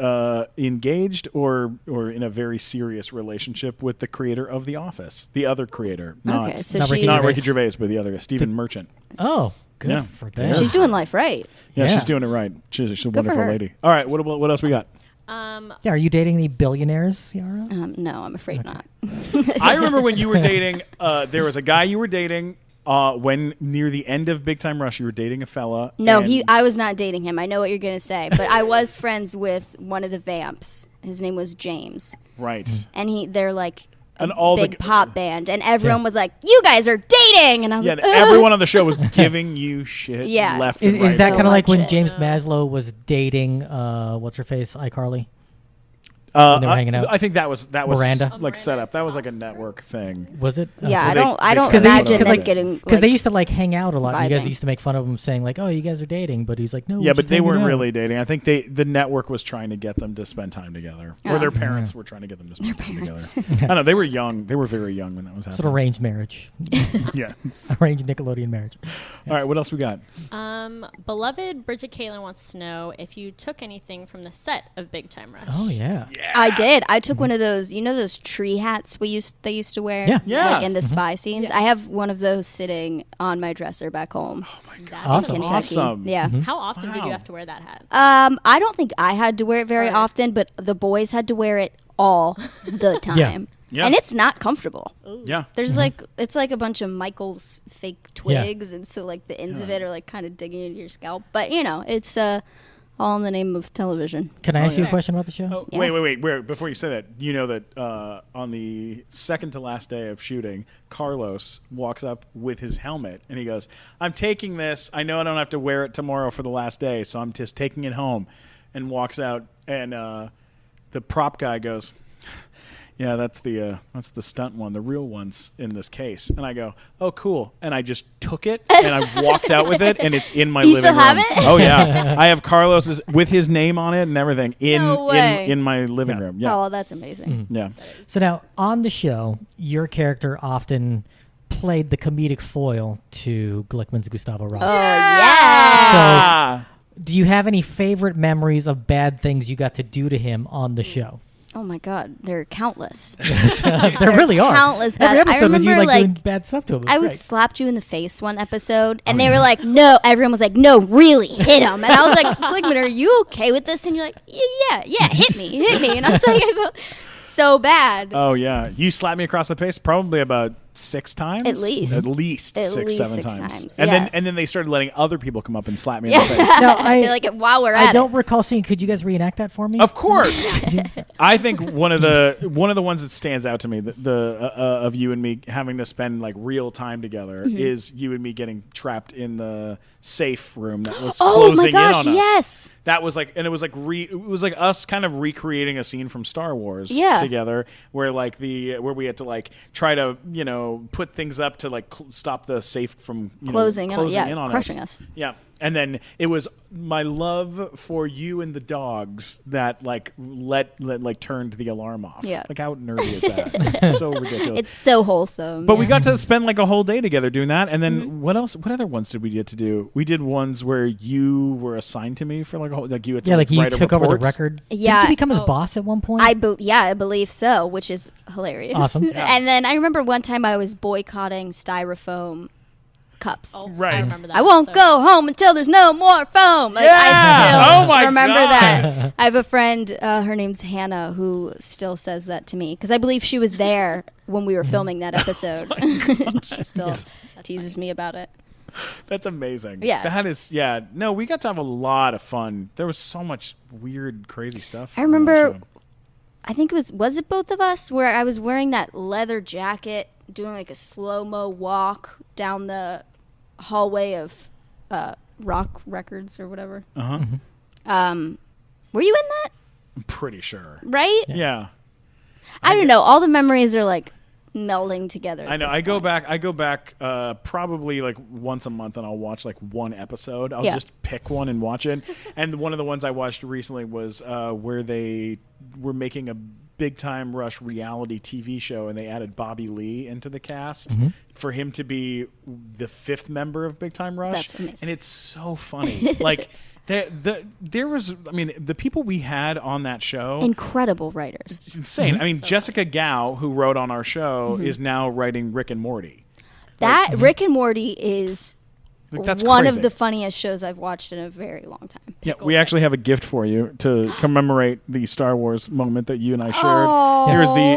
engaged or in a very serious relationship with the creator of The Office, the other creator, not Okay, so Not Ricky she's not Ricky Gervais, but the other Stephen Merchant. Oh, good Yeah. for them. she's doing life right. Yeah, Yeah. she's doing it right. She's a for wonderful her. lady. All right, what else we got? Yeah, are you dating any billionaires, Ciara? No, I'm afraid not. I remember when you were dating. There was a guy you were dating. When near the end of Big Time Rush, you were dating a fella. No, and- I was not dating him. I know what you're gonna say, but I was friends with one of the Vamps. His name was James, right. and they're like a And all the- big pop band, and everyone was like, "You guys are dating," and I was Yeah, like, and everyone on the show was giving you shit. Yeah. Left Is, and right. is that So kind of like when much it. James Maslow was dating, what's her face, iCarly? when they were hanging out? I think that was Miranda? like set up. That was like a network thing. Was it? "Yeah, they- I don't they imagine cut them out of it. getting Because they like, used to like hang out a lot. And you guys vibing. used to make fun of him, saying like, "Oh, you guys are dating," but he's like, "No." Yeah, we're but just they hanging weren't out." really dating. I think the network was trying to get them to spend time together, or Oh. their parents were trying to get them to spend time together. I don't know. They were young. They were very young when that was Sort of happening. arranged marriage, Yeah. arranged Nickelodeon marriage. All right. What else we got? Beloved Bridget Kayla wants to know if you took anything from the set of Big Time Rush. Oh yeah. I did. I took one of those, you know, those tree hats they used to wear, Yeah. like Yes. in the spy scenes. I have one of those sitting on my dresser back home. That's Awesome. in amazing. Kentucky. Awesome. Yeah. How often did Wow. you have to wear that hat? I don't think I had to wear it very Right. often, but the boys had to wear it all the time. Yeah. And it's not comfortable. Yeah. There's like it's like a bunch of Michael's fake twigs, and so like the ends of it are like kind of digging into your scalp. But you know, it's all in the name of television. Can I ask you a yeah. question about the show? Oh, Yeah. wait. Before you say that, you know that on the second to last day of shooting, Carlos walks up with his helmet and he goes, "I'm taking this. I know I don't have to wear it tomorrow for the last day, so I'm just taking it home," and walks out. And the prop guy goes, "Yeah, that's the stunt one. The real one's in this case." And I go, "Oh, cool." And I just took it and I walked out with it, and it's in my Do you living still have room. it? Oh yeah, I have Carlos's with his name on it and everything No way. in my living room. Yeah, Oh, that's amazing. yeah. So now on the show, your character often played the comedic foil to Glickman's Gustavo Ross. Oh yeah. Ah, Do you have any favorite memories of bad things you got to do to him on the show? Oh my God, they're countless. There really are. countless Every bad- I episode was you remember, like doing like, bad stuff to him. It was I would great. slapped you in the face one episode, and they were like, "No." Everyone was like, "No, really, hit him." And I was like, "Glickman, are you okay with this?" And you're like, "Yeah, hit me." And I was like, "I felt so bad." oh yeah. You slapped me across the face probably about 6 times. At least. At least At 6, least 7 6 times. times, And yeah. then they started letting other people come up and slap me Yeah. in the face. No, I- They're like, "While we're I at don't it." recall seeing. Could you guys reenact that for me? Of course. I think one of the ones that stands out to me, the of you and me having to spend like real time together, Mm-hmm. is you and me getting trapped in the safe room that was Oh closing my gosh, in on us. yes. That was like, and it was like it was like us kind of recreating a scene from Star Wars Yeah. together, where like where we had to like try to put things up to like stop the safe from Closing in- yeah, in on crushing us. us. Yeah. And then it was my love for you and the dogs that like let turned the alarm off. Yeah. Like how nerdy is that? So ridiculous. It's so wholesome. But yeah. we got to spend like a whole day together doing that. And then Mm-hmm. what else? What other ones did we get to do? We did ones where you were assigned to me for like a whole, like you had to Yeah, like you write a took over the report. record. Yeah. Didn't you become his boss at one point? I believe so, which is hilarious. Awesome. Yeah. And then I remember one time I was boycotting styrofoam cups. Oh, Right. I remember that. I won't episode. go home until there's no more foam. Like, Yeah! I still Oh my remember God. that. I have a friend, her name's Hannah, who still says that to me because I believe she was there when we were filming that episode. She still teases me about it. That's amazing. Yeah. That is, yeah. No, we got to have a lot of fun. There was so much weird, crazy stuff. I on that remember, show. I think was it both of us where I was wearing that leather jacket, doing like a slow-mo walk down the hallway of Rock Records or whatever. Uh-huh. Were you in that? I'm pretty sure. Right? Yeah. I don't know. All the memories are like melding together. I know. I go back probably like once a month, and I'll watch like one episode. I'll Yeah. just pick one and watch it. And one of the ones I watched recently was where they were making a Big Time Rush reality TV show, and they added Bobby Lee into the cast for him to be the 5th member of Big Time Rush. That's amazing. And it's so funny. Like there was, I mean, the people we had on that show. Incredible writers. It's insane. I mean, Jessica Gao, who wrote on our show, is now writing Rick and Morty. That Rick and Morty is Like, that's one crazy. of the funniest shows I've watched in a very long time. Yeah, we actually have a gift for you to commemorate the Star Wars moment that you and I shared. Oh.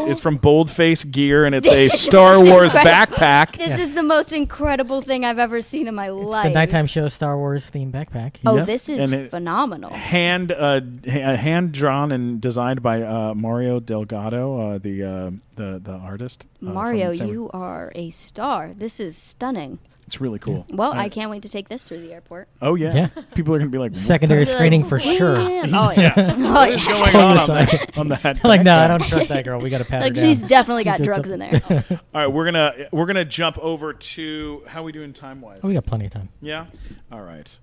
It's from Boldface Gear, and it's This a is the Star most Wars incredible- backpack. This is the most incredible thing I've ever seen in my It's life. the nighttime show Star Wars themed backpack. Oh, Yep. this is And it- phenomenal. hand drawn and designed by Mario Delgado, the artist. Mario, from San- you are a star. This is stunning. It's really cool. Well, I can't wait to take this through the airport. Oh yeah. Yeah. People are gonna be like, Secondary screening for sure. Oh, yeah. what is going on on that? Like, no, I backpack? don't trust that girl. We got to pat her Like, down. she's definitely got did drugs in there. All right, we're gonna jump over to how are we doing time wise. Oh, we got plenty of time. Yeah. All right.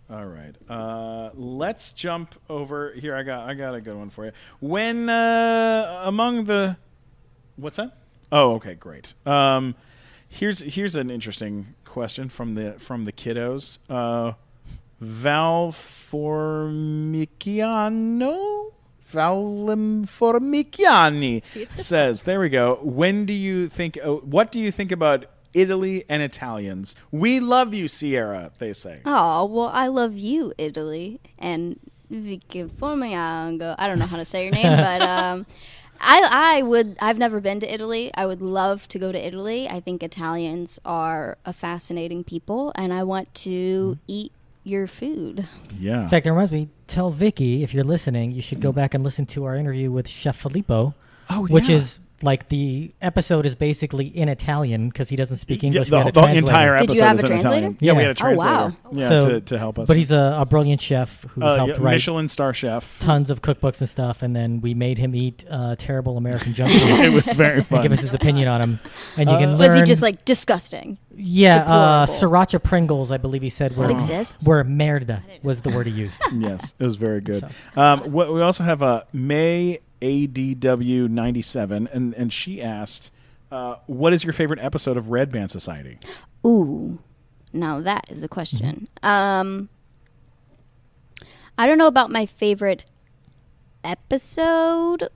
Let's jump over here. I got a good one for you. When among the, what's that? Oh, okay, great. Here's an interesting question from the kiddos. Valformiciani says, there we go. What do you think about Italy and Italians? We love you, Ciara, they say. Oh, well, I love you, Italy. And Vicky Formiango. I don't know how to say your name, but I've never been to Italy. I would love to go to Italy. I think Italians are a fascinating people, and I want to eat your food. Yeah. In fact, it reminds me, tell Vicky, if you're listening, you should go back and listen to our interview with Chef Filippo, which is like the episode is basically in Italian because he doesn't speak English. Yeah, We had a the translator. entire Did episode you have is a in Italian. translator? Yeah, we Yeah. had a Oh, translator. wow. Yeah, So- to help us. But he's a brilliant chef who's helped write Michelin star chef. tons of cookbooks and stuff, and then we made him eat terrible American junk food It was very and fun. give us his opinion on him. And you can learn. Was he just like disgusting? Yeah, deplorable? siracha Pringles, I believe he said, were That exists? were merda was the word he used. Yes, it was very good. So. We also have May ADW97, and she asked, what is your favorite episode of Red Band Society? Ooh, now that is a question. I don't know about my favorite episode.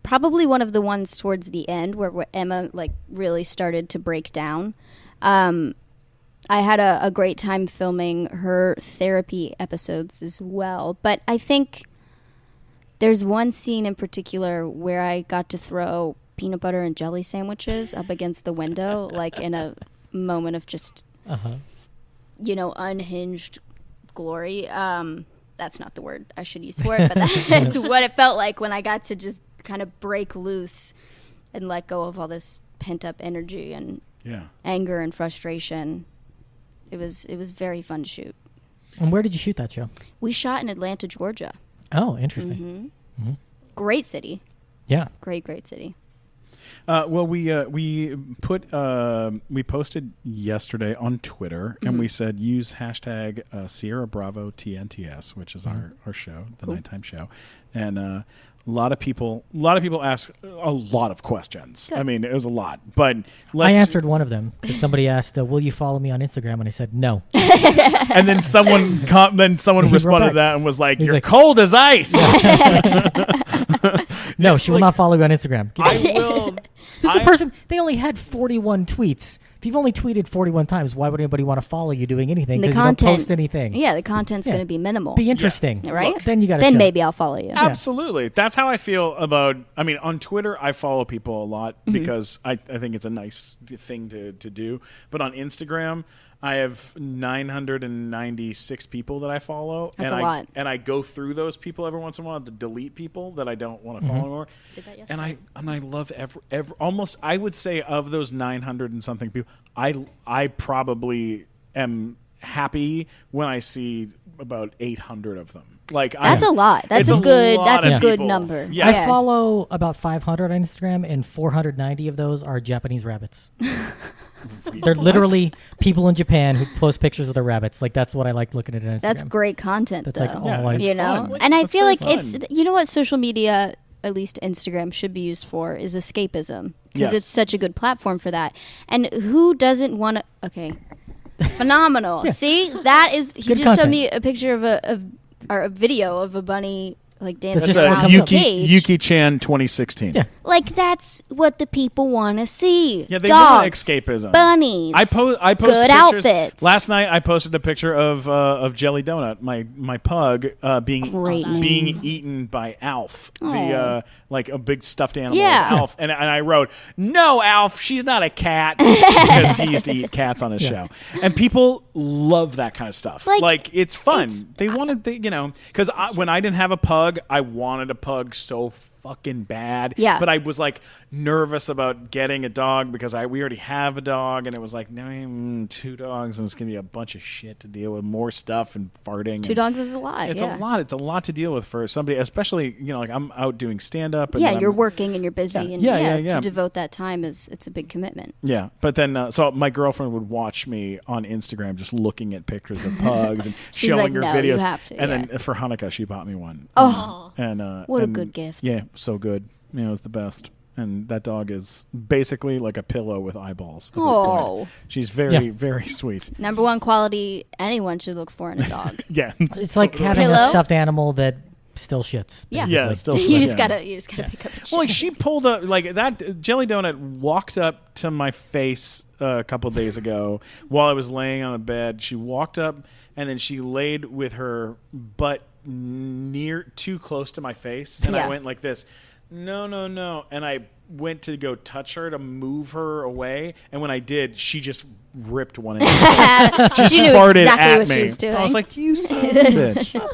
Probably one of the ones towards the end where Emma like really started to break down. I had a great time filming her therapy episodes as well. But I think there's one scene in particular where I got to throw peanut butter and jelly sandwiches up against the window, like in a moment of just, unhinged glory. That's not the word I should use for it, but that's what it felt like when I got to just kind of break loose and let go of all this pent up energy and anger and frustration. It was very fun to shoot. And where did you shoot that show? We shot in Atlanta, Georgia. Oh, interesting. Great city. Yeah. Great city. Well, we posted yesterday on Twitter, and we said use hashtag Sierra Bravo TNTS, which is our show, the nighttime show, and a lot of people ask a lot of questions. Good. I mean, it was a lot, but I answered one of them because somebody asked, "Will you follow me on Instagram?" And I said, "No." And then someone He wrote responded back. to that and was like, He's "You're like- cold as ice." No, she will not follow you on Instagram. I will. This is a person. They only had 41 tweets. If you've only tweeted 41 times, why would anybody want to follow you doing anything? The Because you don't content, post anything. Yeah, the content's going to be minimal. Be interesting. Right? Look, then you got to Then maybe I'll follow you. Absolutely. That's how I feel about, I mean, on Twitter, I follow people a lot because I think it's a nice thing to do. But on Instagram, I have 996 people that I follow. That's and a lot. And I go through those people every once in a while to delete people that I don't want to follow anymore. Did that yesterday. And I love every almost, I would say, of those 900 and something people, I probably am happy when I see about 800 of them. Like That's a lot. That's it's a good. lot That's of a good people. number. Yeah. I follow about 500 on Instagram, and 490 of those are Japanese rabbits. They're literally people in Japan who post pictures of their rabbits. Like, that's what I like looking at on Instagram. That's great content, That's though. like all I... You know, fun. and I That's feel very like it's fun. you know what social media, at least Instagram, should be used for is escapism because Yes. it's such a good platform for that. And who doesn't want to? Okay, phenomenal. See, that is he Good just showed content. me a picture of or a video of a bunny like dancing just around what a comes up. cage. Yuki-chan 2016. Yeah. Like that's what the people want to see. Yeah, they Dogs, want escapism. bunnies. I posted good pictures. outfits. Last night I posted a picture of Jelly Donut, my pug, being Great name. being eaten by Alf, Aw. like a big stuffed animal Yeah. of Alf, and I wrote, "No, Alf, she's not a cat," because he used to eat cats on his show, and people love that kind of stuff. Like it's fun. They wanted, because when I didn't have a pug, I wanted a pug so fucking bad. Yeah. But I was like nervous about getting a dog because we already have a dog, and it was like, no, 2 dogs, and it's gonna be a bunch of shit to deal with, more stuff and farting. 2 dogs is a lot. It's a lot. It's a lot to deal with for somebody, especially like I'm out doing stand up. Yeah, you're working and you're busy, and Yeah. to devote that time it's a big commitment. Yeah, but then so my girlfriend would watch me on Instagram just looking at pictures of pugs and She's showing like, her "No, you videos. have to," and yeah. then for Hanukkah, she bought me one. Oh, and what a and, good gift. Yeah, so good. It was the best. And that dog is basically like a pillow with eyeballs at this Oh. point. She's very, very sweet. Number one quality anyone should look for in a dog. Yeah, It's like having Pillow? a stuffed animal that still shits. Yeah, basically. still. you just yeah. gotta pick up the shit. Well, like she pulled up like that. Jelly Donut walked up to my face a couple days ago while I was laying on the bed. She walked up and then she laid with her butt too close to my face, and Yeah. I went like this. No, and I went to go touch her to move her away, and when I did, she just ripped one. She She knew farted exactly at what me. she was doing. I was like, "You son of a bitch."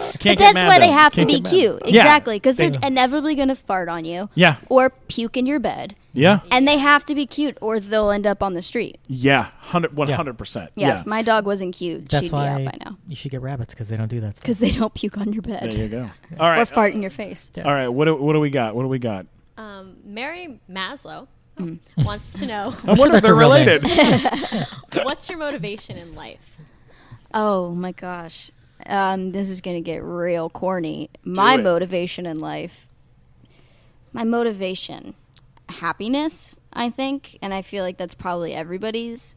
Can't But get that's mad, why they though. have to Can't be get mad. cute. Yeah. Exactly, because they're inevitably going to fart on you. Yeah. Or puke in your bed. Yeah. And they have to be cute, or they'll end up on the street. Yeah. 100%. Yeah, if my dog wasn't cute, That's she'd be why out by now. you should get rabbits because they don't do that stuff. Because they don't puke on your bed. There you go. All right. Or fart in your face. All right. What do we got? What do we got? Mary Maslow wants to know I wonder that's if they're a real name. related. what's your motivation in life? Oh my gosh. This is going to get real corny. My it. motivation in life, happiness, I think. And I feel like that's probably everybody's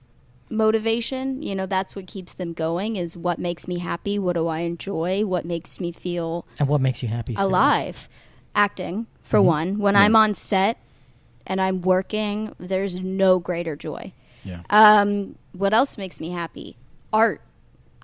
motivation. That's what keeps them going is what makes me happy. What do I enjoy? What makes me feel And what makes you happy? Sarah? alive? Acting, for one. When I'm on set and I'm working, there's no greater joy. Yeah. What else makes me happy? Art.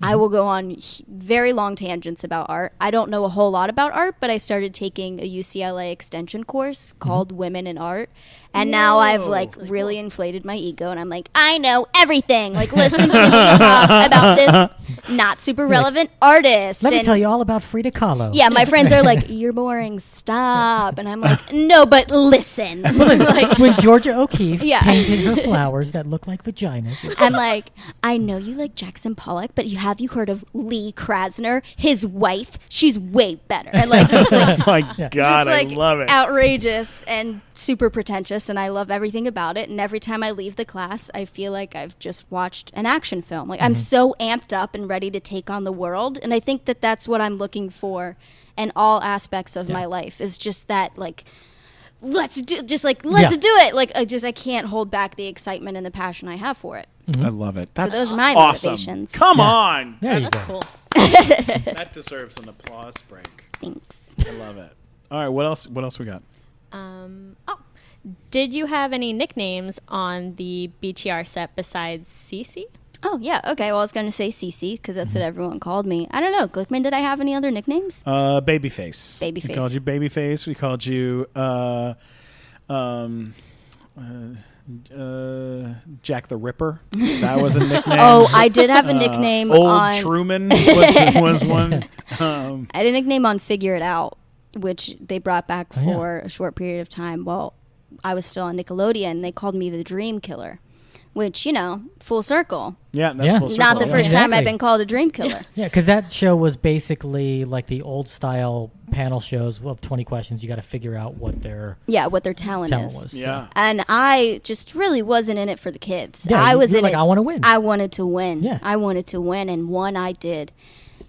I will go on very long tangents about art. I don't know a whole lot about art, but I started taking a UCLA extension course called Women in Art. And now I've really inflated my ego, and I'm like, I know everything. Like, listen to me talk about this not super relevant artist. Let me And tell you all about Frida Kahlo. yeah, my friends are like, you're boring, stop. And I'm like, no, but listen. Like, When Georgia O'Keeffe Yeah. painted her flowers that look like vaginas. I'm like, I know you like Jackson Pollock, but have you heard of Lee Krasner? His wife, she's way better. And like, just like, Oh my God, just like I love it. outrageous and super pretentious, and I love everything about it. And every time I leave the class, I feel like I've just watched an action film. Like I'm so amped up and ready to take on the world, and I think that that's what I'm looking for in all aspects of my life. Is just that like. Let's do do it. Like I can't hold back the excitement and the passion I have for it. I love it. That's those are my awesome. motivations. Come on. There you That's go. cool. That deserves an applause break. Thanks. I love it. All right. What else we got? Did you have any nicknames on the BTR set besides Cece? Oh, yeah. Okay. Well, I was going to say Cece because that's what everyone called me. I don't know. Glickman, did I have any other nicknames? Babyface. Babyface. We called you Babyface. We called you Jack the Ripper. That was a nickname. Oh, I did have a nickname Old on... Truman was one. I had a nickname on Figure It Out, which they brought back for a short period of time. Well, I was still on Nickelodeon, and they called me the Dream Killer, which, full circle. Yeah, that's full circle. Not the first time Exactly. I've been called a Dream Killer. Yeah, because that show was basically like the old style panel shows of 20 questions. You got to figure out what their What their talent is. was. Yeah. And I just really wasn't in it for the kids. Yeah, I was you're in like, it. I want to win. I wanted to win. Yeah. I wanted to win, and one I did.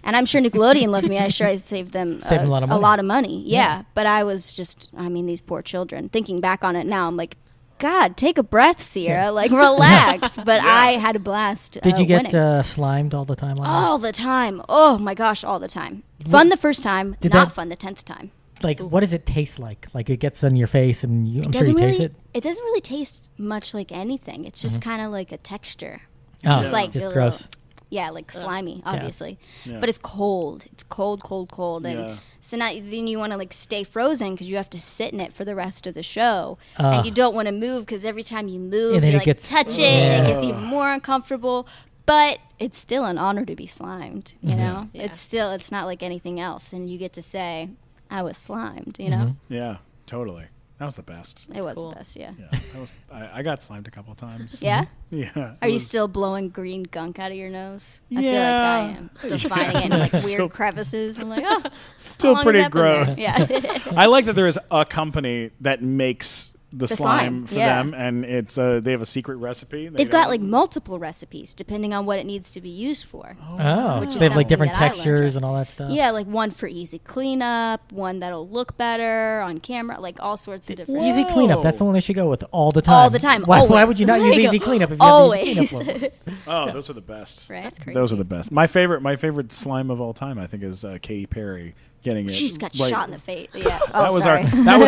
And I'm sure Nickelodeon loved me. I'm sure I saved them Saved them a lot of money. Yeah. But I was just, these poor children. Thinking back on it now, I'm like, God, take a breath, Ciara. Like, relax. But I had a blast. Did you get winning. slimed all the time on All the time. Oh, my gosh, all the time. Fun the first time, not that- fun the 10th time. that? Like, what does it taste like? Like, it gets in your face, and I'm sure you Doesn't taste really, it. it doesn't really taste much like anything. It's just kind of like a texture. Oh, Just like just a gross. little- Yeah, like slimy, obviously. Yeah. But it's cold. It's cold. And Yeah. so now then you want to like stay frozen because you have to sit in it for the rest of the show. And you don't want to move because every time you move, And then you it like gets- touch it and it gets even more uncomfortable. But it's still an honor to be slimed, you know? Yeah. It's not like anything else. And you get to say, I was slimed, you know? Yeah, totally. That was the best. It was cool. the best, yeah. Yeah, that was. I got slimed a couple times. Yeah? Yeah. Are it you was- still blowing green gunk out of your nose? I feel like Yeah. I am. Still finding it in like So- weird crevices. I'm like, oh, Still how long pretty has that been gross. there? Yeah. I like that there is a company that makes the slime for yeah. them, and it's they have a secret recipe. They've got like multiple recipes depending on what it needs to be used for. Oh, Which is they have like something different that I learned textures and all that stuff. Yeah, like one for easy cleanup, one that'll look better on camera, like all sorts of different. Easy cleanup. That's the one they should go with all the time. All the time, Why always. would you not use Like, easy cleanup if you have the easy always. cleanup logo? Oh, those are the best. Right? That's crazy. Those are the best. My favorite slime of all time, I think, is Katy Perry getting it. She's got right- shot in the face. Yeah. Oh, That was sorry. that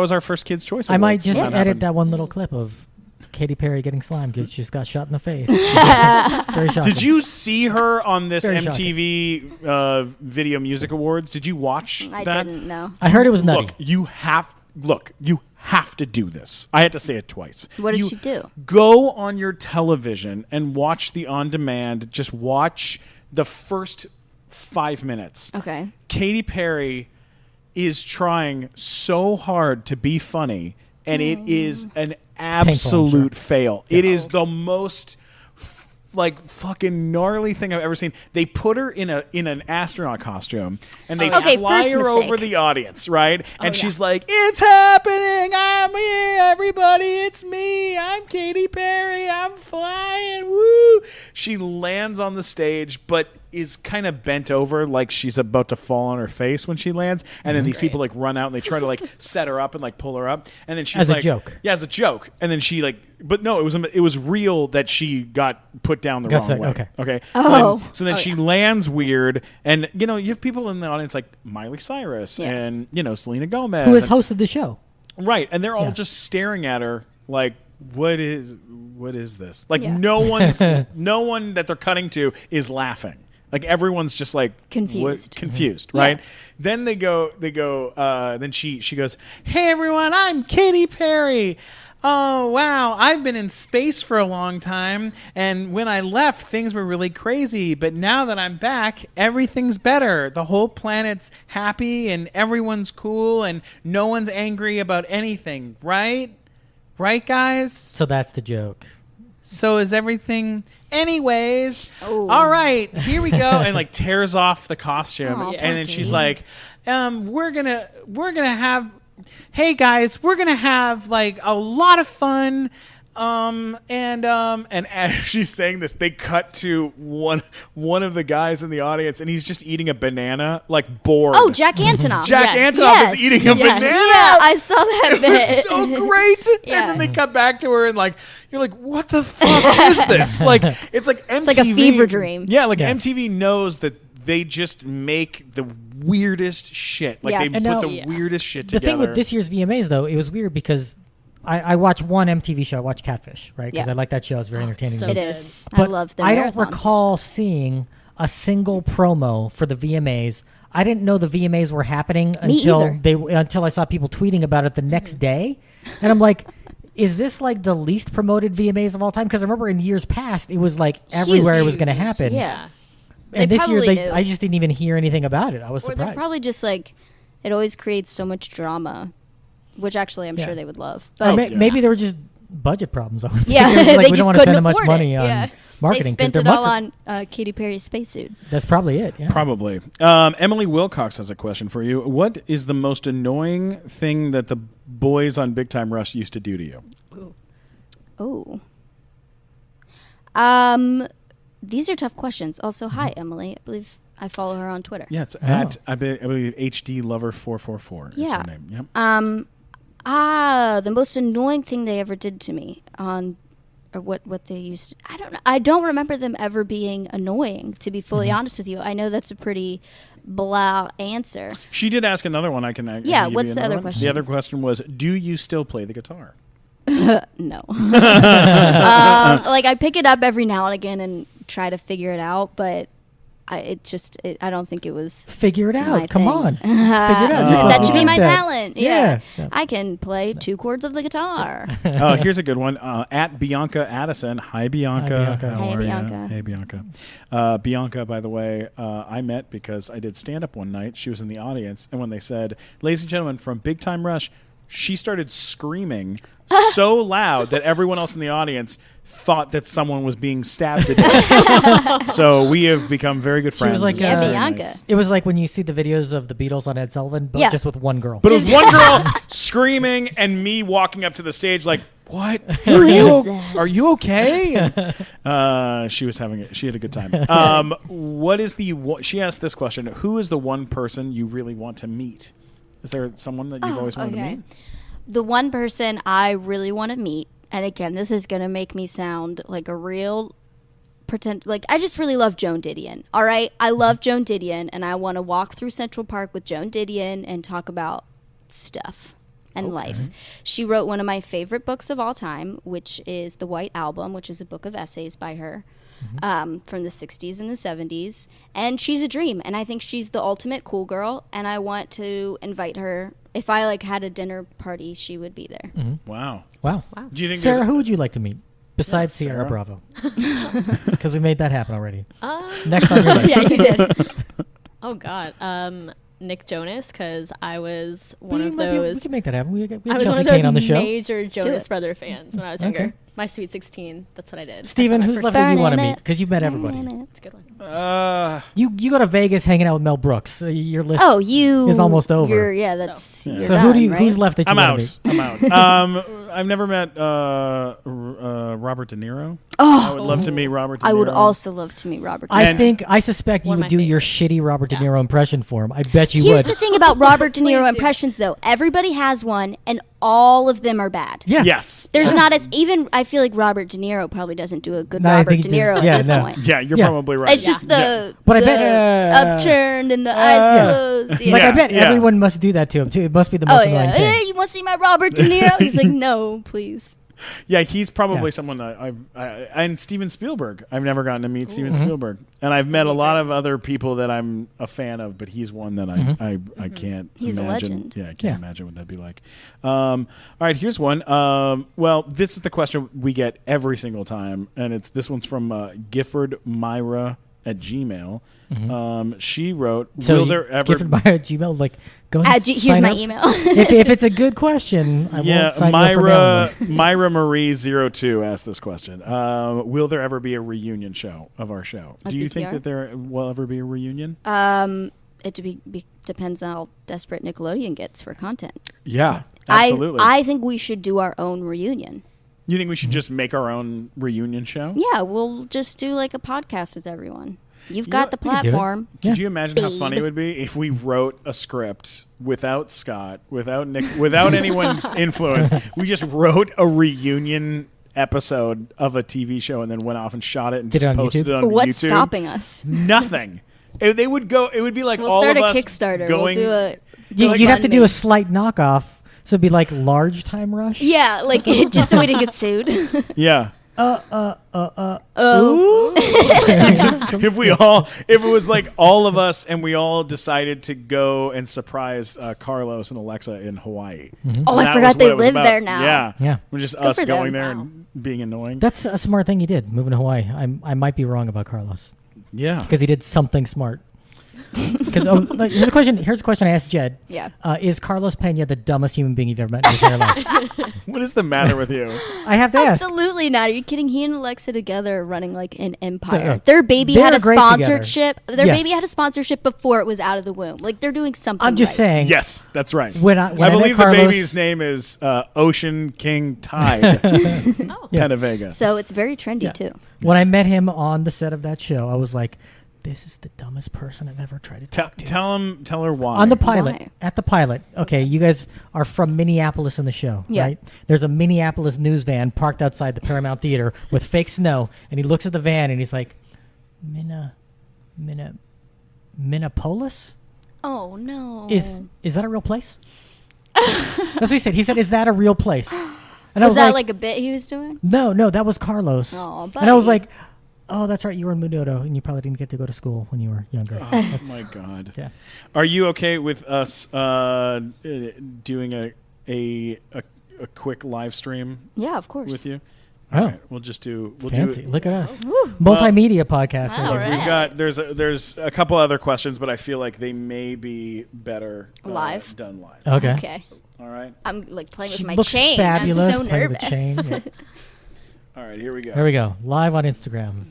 was our first Kids Choice. I might Awards just when edit happened. that one little clip of Katy Perry getting slimed because she just got shot in the face. Very shocking. Did you see her on this Very MTV Video Music Awards? Did you watch I that? didn't know. I heard it was nutty. Look, you have to do this. I had to say it twice. What did You she do? Go on your television and watch the on-demand. Just watch the first 5 minutes. Okay. Katy Perry is trying so hard to be funny, and it is an absolute fail. It is the most fucking gnarly thing I've ever seen. They put her in an astronaut costume, and they Okay, fly first her mistake. over the audience, right? And she's like, "It's happening! I'm here, everybody! It's me! I'm Katy Perry! I'm flying! Woo!" She lands on the stage, but is kind of bent over like she's about to fall on her face when she lands, and then these people like run out and they try to like set her up and like pull her up, and then she's As a like, joke. yeah, as a joke, and then she but no, it was real that she got put down the wrong way. Okay. So then she lands weird, and you have people in the audience like Miley Cyrus and Selena Gomez, Who has and- hosted the show? right, and they're all Yeah. just staring at her like, what is this? Like Yeah. no one that they're cutting to is laughing. Like everyone's just like Confused. confused, right? Then they go. Then she goes, "Hey everyone, I'm Katy Perry. Oh wow, I've been in space for a long time, and when I left, things were really crazy. But now that I'm back, everything's better. The whole planet's happy, and everyone's cool, and no one's angry about anything. Right? Right, guys? So that's the joke. So is everything." Anyways, all right, here we go, and like tears off the costume, Aw, and then poor she's like, we're gonna have, hey guys, we're gonna have like a lot of fun. And as she's saying this, they cut to one of the guys in the audience, and he's just eating a banana, like bored. Oh, Jack Antonoff. Jack Yes. Antonoff Yes. is eating a banana. Yeah, I saw that It bit. was so great. Yeah. And then they cut back to her, and like you're like, what the fuck is this? Like it's like MTV. like a fever dream. Yeah, like Yeah. MTV knows that they just make the weirdest shit. Like Yeah. they And put now- the weirdest shit The together. thing with this year's VMAs, though, it was weird because I watch one MTV show. I watch Catfish, right? Because Yeah. I like that show. It's very entertaining. so to It me. good. is. I But love the I don't marathons. recall seeing a single promo for the VMAs. I didn't know the VMAs were happening Me until either. until I saw people tweeting about it the next day, and I'm like, is this like the least promoted VMAs of all time? Because I remember in years past it was like everywhere it was going to happen. Yeah. And They this year probably knew. I just didn't even hear anything about it. I was Or they're surprised. probably just like, it always creates so much drama, which actually I'm Yeah. sure they would love. Or But maybe there were just budget problems. I was yeah, thinking, it was they like, we just don't want to couldn't spend that much afford money it. on Yeah. marketing. They 'cause spent they're it all market- on Katy Perry's spacesuit. That's probably it. Yeah. Probably. Emily Wilcox has a question for you. What is the most annoying thing that the boys on Big Time Rush used to do to you? Oh. These are tough questions. Also, hi, Emily. I believe I follow her on Twitter. Yeah, it's at I believe HD Lover 444 is Yeah. her name. Yep. The most annoying thing they ever did to me on, or what they used. I don't know. I don't remember them ever being annoying. To be fully honest with you, I know that's a pretty blah answer. She did ask another one. I can give what's you the another other one. question? The other question was, do you still play the guitar? No. Like I pick it up every now and again and try to figure it out, but I don't think it was. Figure it my out. Come thing. on. Figure it out. You're That should be good my at that. talent. Yeah. Yeah. I can play 2 chords of the guitar. Oh, here's a good one. At Bianca Addison. Hi, Bianca. Hi, Bianca. How Hey, are ya? Bianca. Hey, Bianca. Bianca, by the way, I met because I did stand-up one night. She was in the audience, and when they said, ladies and gentlemen, from Big Time Rush, she started screaming so loud that everyone else in the audience thought that someone was being stabbed to death. So we have become very good She friends. was like, It's very Bianca. nice. It was like when you see the videos of the Beatles on Ed Sullivan, but Yeah. just with one girl. But it was one girl screaming and me walking up to the stage like, what? Are you okay? And, she was having it. She had a good time. What is she asked this question. Who is the one person you really want to meet? Is there someone that you've always wanted to meet? The one person I really want to meet, and again, this is going to make me sound like a real pretend. Like, I just really love Joan Didion. All right? I love Joan Didion, and I want to walk through Central Park with Joan Didion and talk about stuff and life. She wrote one of my favorite books of all time, which is The White Album, which is a book of essays by her. From the 60s and the 70s, and she's a dream, and I think she's the ultimate cool girl, and I want to invite her. If I had a dinner party, she would be there. Wow. Wow. Do you think Sarah, there's- who would you like to meet besides Yeah, Ciara Sarah. Bravo? Because we made that happen already. Next on your list. Yeah, you did. Oh God, Nick Jonas, because I was one of We those. can make that happen. We have I was one Chelsea of Kane those on the show. major Jonas it. Brother fans when I was Okay. younger. My Sweet 16. That's what I did. Steven, That's who's my left first- that you want to Burning meet? it. Because you've met everybody. It's a good one. You go to Vegas hanging out with Mel Brooks. Your list. Oh, you is almost over. That's you're So done, right? who's left that you I'm want to meet? out. I'm out. I've never met Robert De Niro. I would love to meet Robert De Niro. I would also love to meet Robert. I suspect you One of would my do your favorites. shitty Robert De Niro impression for him. I bet you Here's would. the thing about Robert De Niro Please do. impressions, though. Everybody has one, and all of them are bad. Yeah. Yes. There's not as even. I feel like Robert De Niro probably doesn't do a good No, I Robert think De he just- Niro yeah, at this no. point. Yeah, you're Yeah. probably right. It's just the, But I the bet- upturned and the eyes closed. Like, Yeah. I bet Yeah. everyone must do that to him, too. It must be the Oh most annoying yeah. thing. Hey, you want to see my Robert De Niro? He's like, no, please. Yeah, he's probably Yeah. someone that and Steven Spielberg. I've never gotten to meet Steven Mm-hmm. Spielberg, and I've met a lot of other people that I'm a fan of, but he's one that I can't. He's a imagine. legend. Yeah, I can't Yeah. imagine what that'd be like. All right, here's one. Well, this is the question we get every single time, and this one's from Gifford Myra at Gmail. She wrote, So "Will there ever?" Gifford Meyer at Gmail, like, go ahead and Here's sign my up. email. If it's a good question, I Yeah, won't sign you up for mailing list. Myra Marie 02 asked this question. Will there ever be a reunion show of our show? Like Do you think BTR? that there will ever be a reunion? It depends on how desperate Nickelodeon gets for content. Yeah, absolutely. I think we should do our own reunion. You think we should just make our own reunion show? Yeah, we'll just do like a podcast with everyone. You've know, got the we could do it. platform. Could Yeah. you imagine how funny it would be if we wrote a script without Scott, without Nick, without anyone's influence? We just wrote a reunion episode of a TV show and then went off and shot it and Did it just on posted YouTube? it on What's YouTube. stopping us? Nothing. They would go. It would be like We'll all start of a us Kickstarter. going. We'll do a. You'd have to do a slight knockoff. So it'd be like large time rush. Yeah, like just so we didn't get sued. Yeah. Oh. If it was like all of us and we all decided to go and surprise Carlos and Alexa in Hawaii. Oh, I forgot they live there now. Yeah. We're just us for going them. there Wow. and being annoying. That's a smart thing he did, moving to Hawaii. I might be wrong about Carlos Yeah. because he did something smart. Because here's a question I asked Jed. Yeah. Is Carlos Pena the dumbest human being you've ever met in your entire life? What is the matter with you? I have to ask. Absolutely not. Are you kidding? He and Alexa together are running like an empire. They're- Their baby they're had a great sponsorship. Their Yes. baby had a sponsorship before it was out of the womb. Like they're doing something. I'm just right. saying. Yes, that's right. When I met believe the Carlos- baby's name is Ocean King Tide. Penavega. So it's very trendy too. When I met him on the set of that show, I was like, "This is the dumbest person I've ever tried to talk to." Tell her why. On the pilot, Why? at the pilot. Okay, you guys are from Minneapolis in the show, Yeah. right? There's a Minneapolis news van parked outside the Paramount Theater with fake snow, and he looks at the van and he's like, Minneapolis? Oh no. Is that a real place? That's what he said. He said, "Is that a real place?" And I was was that like a bit he was doing? No, that was Carlos. Oh, and I was buddy. like, "Oh, that's right. You were in Munoto, and you probably didn't get to go to school when you were younger." Oh my God. Yeah. Are you okay with us doing a quick live stream Yeah, of course. with you? Oh, All right, we'll do fancy! it. Look at us, multimedia podcast. Wow, right there. We've got there's a couple other questions, but I feel like they may be better Live? done live. Okay. Okay. All right. I'm like playing She with my looks chain. fabulous. I'm so playing with nervous. the chain. All right. Here we go. There we go. Live on Instagram.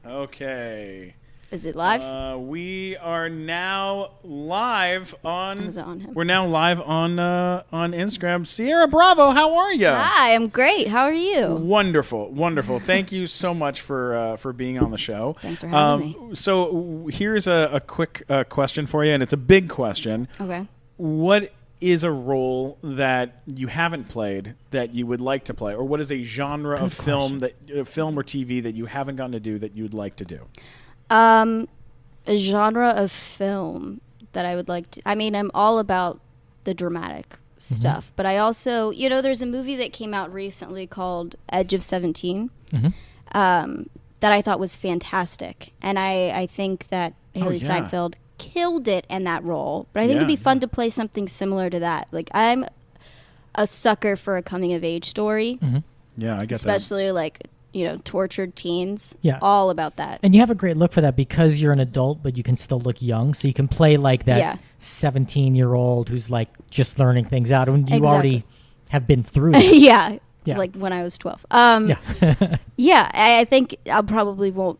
Okay. Is it live? We are now live on. Was it on him? We're now live on Instagram. Ciara Bravo, how are you? Hi, I'm great. How are you? Wonderful, wonderful. Thank you so much for being on the show. Thanks for having me. So here's a quick question for you, and it's a big question. Okay. What is a role that you haven't played that you would like to play, or what is a genre of film film or TV that you haven't gotten to do that you'd like to do? A genre of film that I would like to. I mean, I'm all about the dramatic stuff, but I also, there's a movie that came out recently called Edge of 17 that I thought was fantastic, and I think that Haley Steinfeld killed it in that role. But I think it'd be fun to play something similar to that. Like I'm a sucker for a coming of age story, Yeah, I get especially like tortured teens. Yeah. All about that. And you have a great look for that because you're an adult, but you can still look young. So you can play like that Yeah. 17-year-old who's like just learning things out, and you Exactly. already have been through that. Yeah. Yeah. Like when I was 12. Yeah. Yeah, I think I'll probably won't,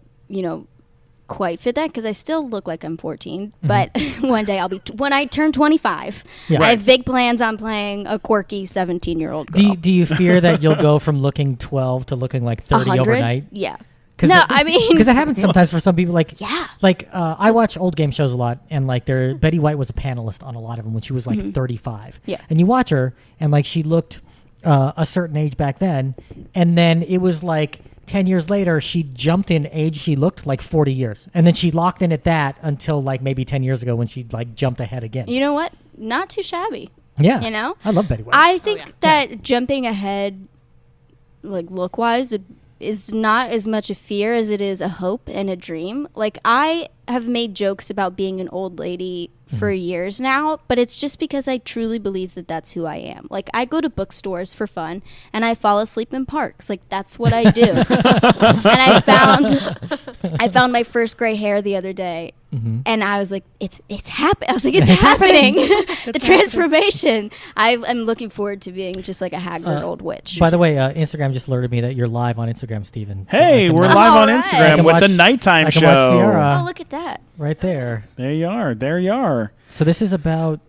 quite fit that because I still look like I'm 14. But one day I'll be, when I turn 25, Yeah. I have big plans on playing a quirky 17-year-old girl. Do you fear that you'll go from looking 12 to looking like 30 100? overnight? Yeah. 'Cause No, I mean, because that happens sometimes for some people. Like, Yeah. like I watch old game shows a lot, and like Betty White was a panelist on a lot of them when she was like 35. Yeah. And you watch her, and like she looked a certain age back then, and then it was like 10 years later, she jumped in age. She looked like 40 years, and then she locked in at that until like maybe 10 years ago when she like jumped ahead again. you know what? Not too shabby. Yeah, I love Betty White. I think yeah. that jumping ahead, like look-wise, is not as much a fear as it is a hope and a dream. Like I have made jokes about being an old lady for years now, but it's just because I truly believe that that's who I am. Like I go to bookstores for fun and I fall asleep in parks. Like that's what I do. And I found my first gray hair the other day. And I was like, it's happening. I was like, it's happening. The transformation. I'm looking forward to being just like a haggard old witch. By the way, Instagram just alerted me that you're live on Instagram, Steven. So Hey, I can we're watch- live on All right. I Instagram can with the watch- nighttime I can show. watch Ciara Oh, look at that. right there. There you are. There you are. So this is about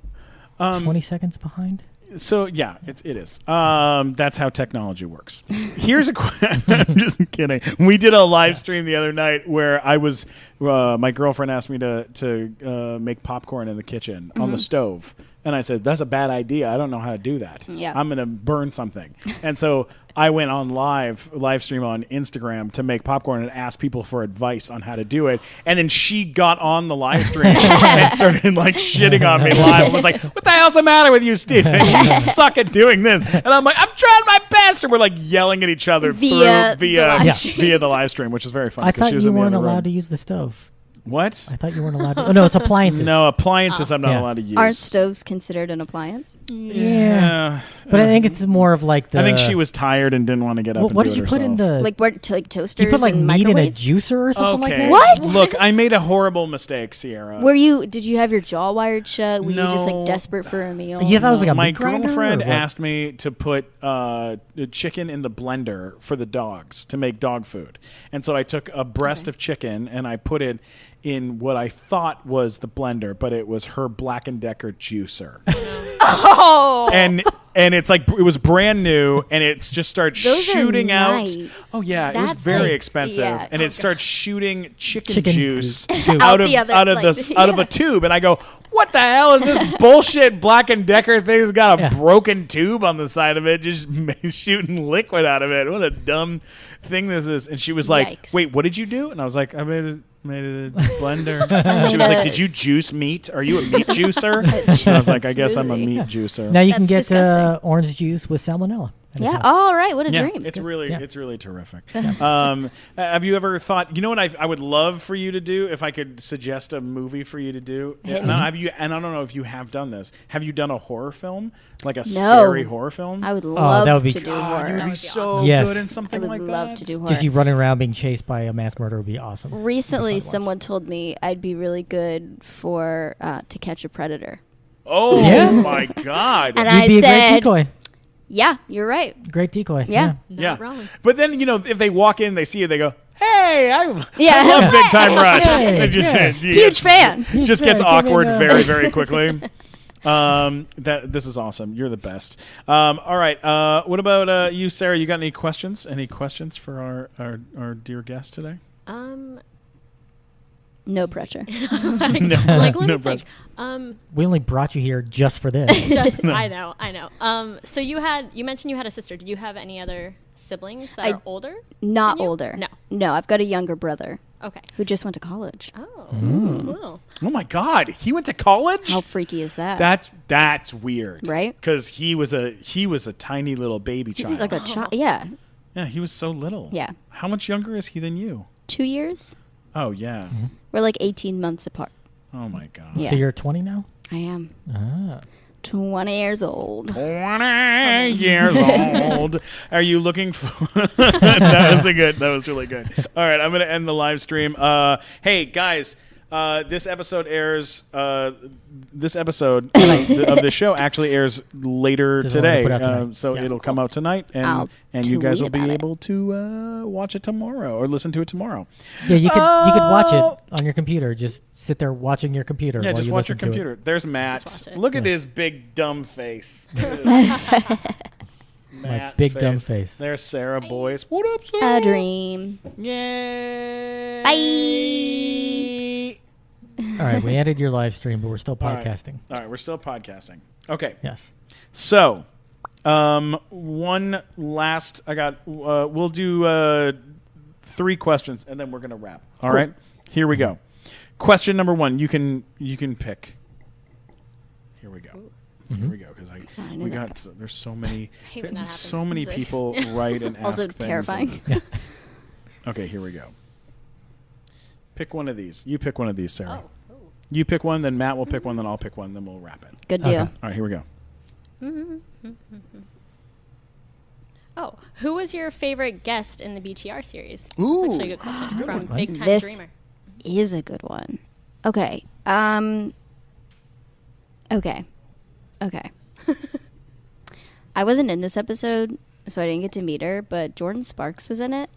20 seconds behind. So yeah, it is. That's how technology works. Here's a question. I'm just kidding. We did a live stream the other night where I was. My girlfriend asked me to make popcorn in the kitchen on the stove, And I said, that's a bad idea. I don't know how to do that. Yeah. I'm going to burn something. And so I went on live stream on Instagram to make popcorn and ask people for advice on how to do it. And then she got on the live stream and started like shitting on me live. And was like, what the hell's the matter with you, Steven? You suck at doing this. And I'm like, I'm trying my best. And we're like yelling at each other via the live stream, which is very funny. I thought she was you in the weren't other room. allowed to use the stove. What? I thought you weren't allowed to. Oh, no, it's appliances. No, appliances I'm not Yeah. allowed to use. Aren't stoves considered an appliance? Yeah. But I think it's more of like the. I think she was tired and didn't want to get up and What do did it you put in herself. the. Like like toasters you put like and meat in a microwaves? juicer or something like Okay. that? What? Look, I made a horrible mistake, Ciara. Did you have your jaw wired shut? Were you just No. like desperate for a meal? Yeah, that was like a My meat grinder, girlfriend or what? asked me to put chicken in the blender for the dogs to make dog food. And so I took a breast of chicken and I put it in what I thought was the blender, but it was her Black & Decker juicer. Oh, And it's like, it was brand new, and it just starts Those are shooting out. nice. Oh yeah, it was That's very like- expensive, yeah. and it starts shooting chicken Chicken juice juice. out of the other, out of like, the out of a tube, and I go, what the hell is this bullshit Black & Decker thing's got a Yeah. broken tube on the side of it, just shooting liquid out of it? What a dumb thing this is. And she was like, Yikes. wait, what did you do? And I was like, I made a blender. And she was like, did you juice meat? Are you a meat juicer? And I was like, I guess I'm a Smoothie. meat juicer. Now you can That's get disgusting. orange juice with salmonella. at his yeah. house. All right. What a Yeah, dream. it's really Yeah. it's really terrific. Have you ever thought? You know what I would love for you to do if I could suggest a movie for you to do? Hit And me. I don't know if you have done this. Have you done a horror film, like a scary horror film? I would love that would be to do God, horror. you would That be would be so awesome. Yes. good in I something would like love that. to do horror. Just you running around being chased by a mass murderer would be awesome. Recently, It'd be fun to watch. someone told me I'd be really good for To Catch a Predator. Oh Yeah. my God! And You'd I be a said, great decoy. yeah, you're right. Great decoy. Yeah. Not yeah, wrong. but then if they walk in, they see you, they go, "Hey, I Yeah. love Big Time Rush." Hey, It just, yeah. Huge fan. Just Yeah, gets give awkward it a- very, very quickly. This is awesome. You're the best. All right. What about you, Sarah? You got any questions? Any questions for our dear guest today? No pressure. No, Like, let no me pressure. think. We only brought you here just for this. Just I know. So you mentioned you had a sister. Did you have any other siblings that are older? Not than you? older. No. No, I've got a younger brother Okay. who just went to college. Oh. Mm. Cool. Oh my God, he went to college. How freaky is that? That's weird, Right? Because he was a tiny little baby he child. was like a child. Yeah. Yeah, he was so little. Yeah. How much younger is he than you? 2 years. Oh yeah. We're like 18 months apart. Oh my God. Yeah. So you're 20 now? I am Ah. 20 years old. 20 years old. Are you looking for? That was really good. All right, I'm gonna end the live stream. Hey guys, this episode airs. This episode of the show actually airs later This is what we're today, gonna put out tonight. so Yeah. it'll come out tonight, I'll and you guys will tweet be about it. able to watch it tomorrow or listen to it tomorrow. Yeah, you could watch it on your computer. Just sit there watching your computer. Yeah, while just you watch your listen to it. computer. There's Matt. Just watch it. Look at Yes. his big dumb face. My Matt's big dumb face. There's Sarah Boyce. What up, Sarah? A dream. Yay! Bye. All right, we ended your live stream, but we're still All right. podcasting. All right, we're still podcasting. Okay, Yes. so one last. I got. We'll do 3 questions, and then we're gonna wrap. All right, here we go. Question number 1. You can pick. Here we go. Here we go, because I knew we that. got. There's so many. hate when that There's so happens. many people write and ask Also things. terrifying. Okay, here we go. Pick one of these. You pick one of these, Sarah. Oh. You pick one, then Matt will pick one, then I'll pick one, then we'll wrap it. Good deal. Okay. All right, here we go. Oh, who was your favorite guest in the BTR series? Ooh, That's actually a good question that's a good from one. Big Time This- Dreamer. Is a good one. Okay. Okay. I wasn't in this episode, so I didn't get to meet her, but Jordan Sparks was in it.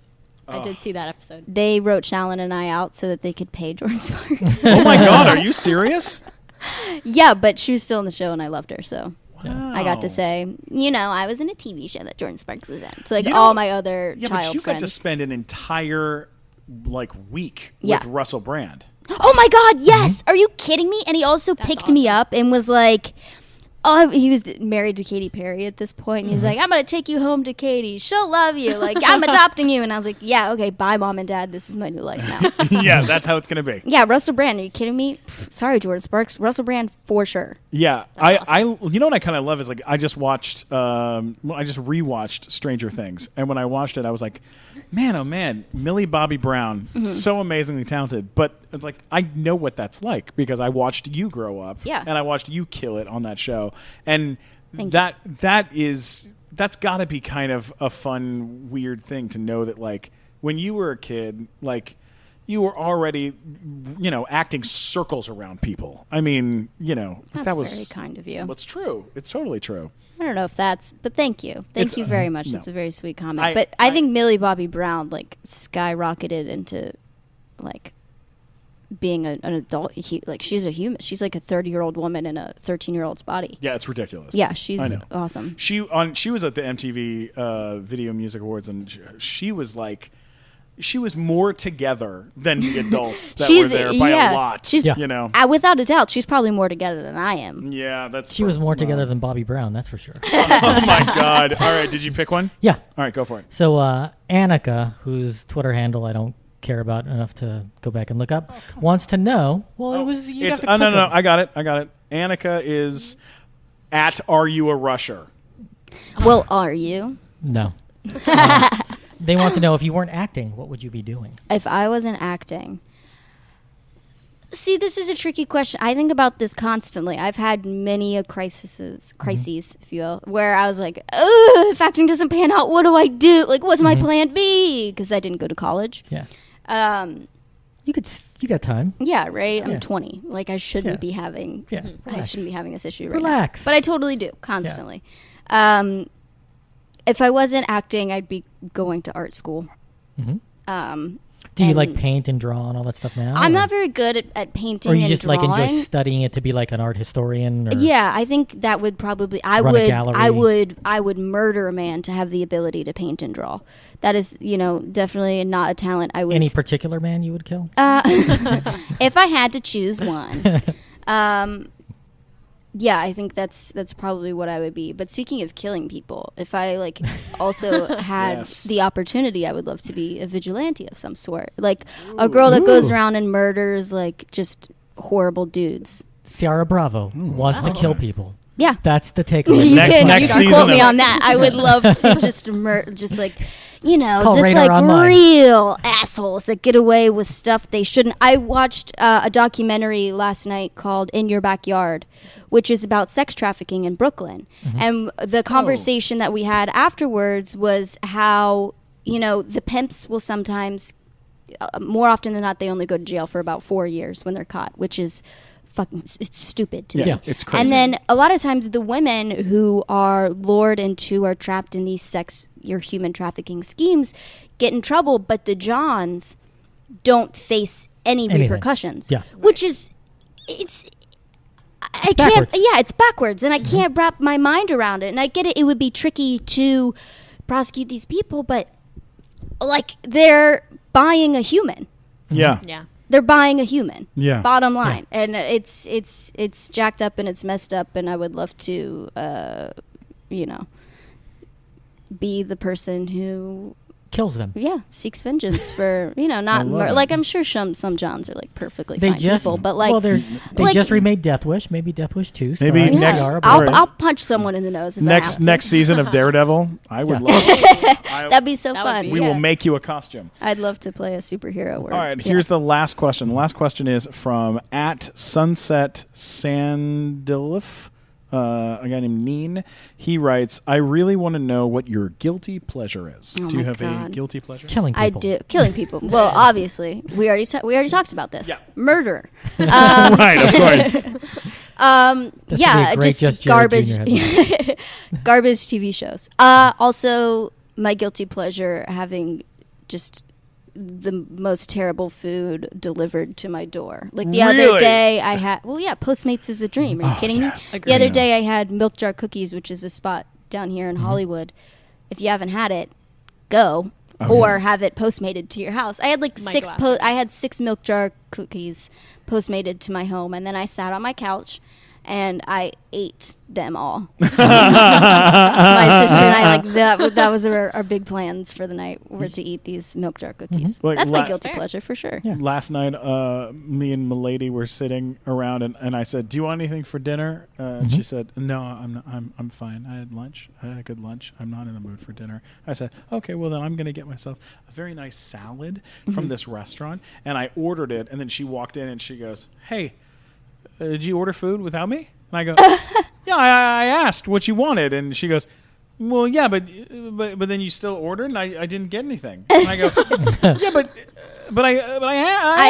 I did see that episode. They wrote Shallon and I out so that they could pay Jordan Sparks. Oh my God, are you serious? Yeah, but she was still in the show and I loved her, so Wow. I got to say, I was in a TV show that Jordan Sparks was in. So like You know- all my other Yeah, but child you friends. got to spend an entire week Yeah. with Russell Brand. Oh my God, yes! Are you kidding me? And he also picked me awesome. up and was like, Oh, he was married to Katy Perry at this point. And he's like, I'm going to take you home to Katy. She'll love you. Like, I'm adopting you. And I was like, yeah, okay, bye, Mom and Dad. This is my new life now. Yeah, that's how it's going to be. Yeah, Russell Brand. Are you kidding me? Sorry, Jordan Sparks. Russell Brand for sure. Yeah, you know what I kind of love is like I just rewatched Stranger Things, and when I watched it, I was like, man, oh man, Millie Bobby Brown, so amazingly talented. But it's like I know what that's like because I watched you grow up, and I watched you kill it on that show, and that's got to be kind of a fun, weird thing to know that like when you were a kid, like. You were already, acting circles around people. I mean, that was very kind of you. It's true. It's totally true. I don't know if but thank you. Thank you very much. No. It's a very sweet comment. I think Millie Bobby Brown, like, skyrocketed into, like, being an adult. She's a human. She's like a 30-year-old woman in a 13-year-old's body. Yeah, it's ridiculous. Yeah, she's awesome. She was at the MTV Video Music Awards, and she was like... She was more together than the adults that were there by a lot. Without a doubt, she's probably more together than I am. Yeah, she was more together than Bobby Brown, that's for sure. Oh my God! All right, did you pick one? Yeah. All right, go for it. So Annika, whose Twitter handle I don't care about enough to go back and look up, wants to know. Well, it was. No. I got it. Annika is at Are You a Rusher? Well, are you? No. They want to know if you weren't acting, what would you be doing? If I wasn't acting. See, this is a tricky question. I think about this constantly. I've had many crises, if you will, where I was like, if acting doesn't pan out, what do I do? Like, what's my plan B? Because I didn't go to college. Yeah. You got time. Yeah, right? I'm 20. Like, I shouldn't be having... Yeah. I shouldn't be having this issue right Relax. now. But I totally do, constantly. Yeah. If I wasn't acting, I'd be going to art school. Mm-hmm. Do you like paint and draw and all that stuff now? I'm not very good at painting and drawing. Or you just like enjoy studying it to be like an art historian? Or yeah, I think that would probably... I would murder a man to have the ability to paint and draw. That is, definitely not a talent I was... Any particular man you would kill? If I had to choose one. Yeah, I think that's probably what I would be. But speaking of killing people, if I also had the opportunity, I would love to be a vigilante of some sort, like a girl that goes around and murders just horrible dudes. Ciara Bravo wants to kill people. Yeah, that's the takeaway. You can quote me on that. I would love to just real assholes that get away with stuff they shouldn't. I watched a documentary last night called In Your Backyard, which is about sex trafficking in Brooklyn. Mm-hmm. And the conversation that we had afterwards was how, the pimps will sometimes, more often than not, they only go to jail for about 4 years when they're caught, which is it's stupid to me. Yeah, it's crazy. And then a lot of times the women who are lured into or trapped in these human trafficking schemes get in trouble, but the Johns don't face any repercussions. Yeah. Which is it's backwards, and I can't wrap my mind around it. And I get it would be tricky to prosecute these people, but they're buying a human. Yeah. Yeah. They're buying a human. Yeah. Bottom line. Yeah. And it's jacked up and it's messed up, and I would love to be the person who kills them. Yeah, seeks vengeance for not I'm sure some Johns are perfectly fine people, but they just remade Death Wish, maybe Death Wish 2. Maybe next. I'll punch someone in the nose if next season of Daredevil. I would love it. That'd be so fun. We will make you a costume. I'd love to play a superhero. All right, here's the last question. The last question is from @SunsetSandilif. A guy named Neen. He writes, I really want to know what your guilty pleasure is. Do you have a guilty pleasure? Killing people. I do. Killing people. Well, obviously. We already talked about this. Yeah. Murder. Right, of course. Just garbage. Garbage TV shows. Also, my guilty pleasure, having just the most terrible food delivered to my door. The other day I had, Postmates is a dream. Are you kidding me? The other day I had Milk Jar Cookies, which is a spot down here in Hollywood. If you haven't had it, go. Or have it postmated to your house. I had I had 6 Milk Jar Cookies postmated to my home, and then I sat on my couch and I ate them all. My sister and I, that was our big plans for the night, were to eat these milk jar cookies. Like, That's my guilty pleasure for sure. Yeah. Last night, me and Milady were sitting around, and I said, "Do you want anything for dinner?" And she said, "No, I'm fine. I had lunch. I had a good lunch. I'm not in the mood for dinner." I said, "Okay, well then I'm going to get myself a very nice salad from this restaurant," and I ordered it. And then she walked in and she goes, "Hey, did you order food without me?" And I go, "Yeah, I asked what you wanted," and she goes, "Well, yeah, but then you still ordered, and I didn't get anything." And I go, "Yeah, but I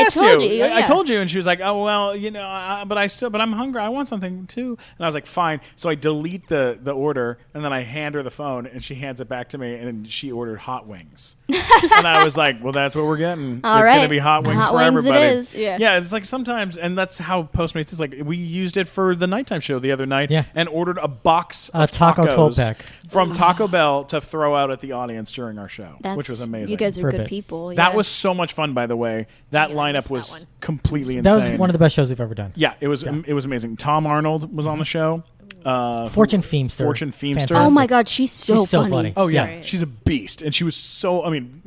asked told you, I yeah. told you," and she was like, "Oh well, but I'm hungry. I want something too." And I was like, "Fine." So I delete the order, and then I hand her the phone, and she hands it back to me, and she ordered hot wings. And I was like, "Well, that's what we're getting. All it's right. gonna be hot wings Hot for wings everybody." it is, yeah. Yeah, it's like sometimes, and that's how Postmates is. Like we used it for the nighttime show the other night, Yeah. and ordered a box of taco tacos 12-pack. from Taco Bell to throw out at the audience during our show, which was amazing. You guys For are a good bit. people. That yeah. was so much fun, by the way. That Yeah, I lineup missed was that one. completely That insane. was one of the best shows we've ever done. Yeah, it was amazing. Tom Arnold was on the show. Fortune Feemster. Fortune Feemster. Fantastic. Oh my God, she's so She's so funny. funny. Oh yeah, Right. she's a beast, and she was so. I mean,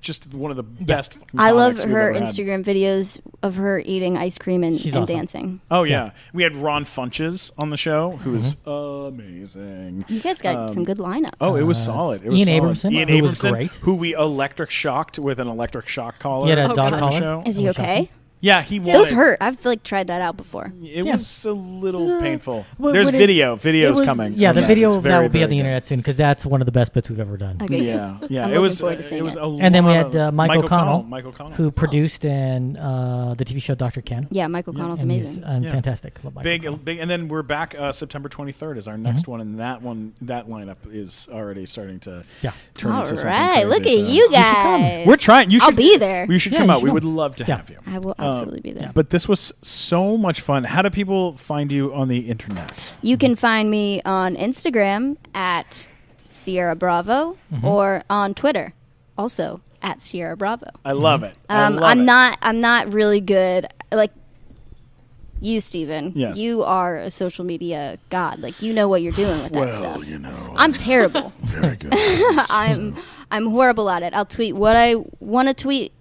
just one of the best. fucking I love comics we've her ever had. Instagram videos of her eating ice cream and She's awesome. dancing. Oh yeah. We had Ron Funches on the show, who is amazing. You guys got some good lineup. Oh, it was solid. It was Ian solid. Abramson, Ian who was Abramson, great. who we electric shocked with an electric shock collar. He had a Oh, dog God. on the collar. show. Is he okay? Yeah, he wanted. Those hurt. I've tried that out before. It Yeah. was a little painful. Well, There's but it- video. Video's It was- coming. Yeah, on the that. video It's that very, will be very on the good. internet soon because that's one of the best bits we've ever done. Okay, Yeah, yeah. I'm it looking was. forward to seeing it was it. a And then we lot had of- Mike O'Connell, Mike O'Connell, who produced and the TV show Dr. Ken. Yeah, Michael Connell's And amazing. He's Yeah. fantastic. Love Michael O'Connell. big, and then we're back. September 23rd is our next one, and that lineup is already starting to Yeah. turn All into something right, crazy, look at so- you guys. We're trying. You I'll should be there. You should Yeah, come you out. should We come. would love to Yeah. have you. I will absolutely be there. But this was so much fun. How do people find you on the internet? You can find me on Instagram at Ciara Bravo or on Twitter, also at Ciara Bravo. I love it. I love I'm it. not really good like you, Steven. Yes. You are a social media god. Like you know what you're doing with that stuff. know, I'm terrible. very good. I'm horrible at it. I'll tweet what I want to tweet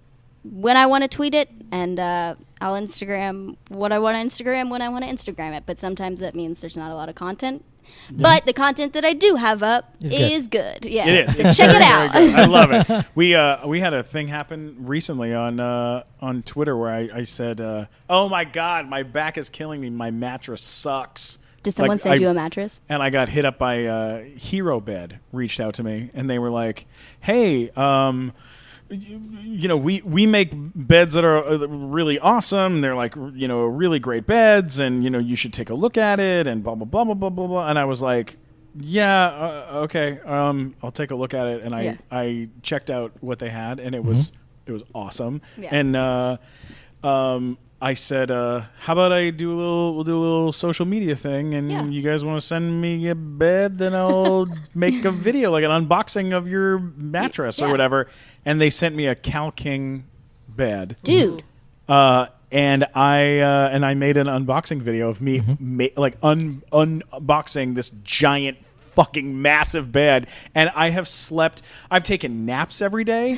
when I want to tweet it, and I'll Instagram what I want to Instagram when I want to Instagram it. But sometimes that means there's not a lot of content. But the content that I do have up is good. Yeah, It is. So It's check very, it out. very good. I love it. We had a thing happen recently on Twitter where I said, "Oh my God, my back is killing me. My mattress sucks." Did someone Like, send you a mattress? And I got hit up by Hero Bed. Reached out to me, and they were like, "Hey, we make beds that are really awesome. They're like, really great beds, and you should take a look at it, and blah blah blah blah blah blah blah." And I was like, "Yeah, okay, I'll take a look at it." And I checked out what they had, and it was awesome. Yeah. And I said, "How about we'll do a little social media thing, and Yeah. you guys want to send me a bed, then I'll make a video, like an unboxing of your mattress or Yeah. whatever." And they sent me a Cal King bed, Dude. and I made an unboxing video of me unboxing this giant fucking massive bed, and I've taken naps every day.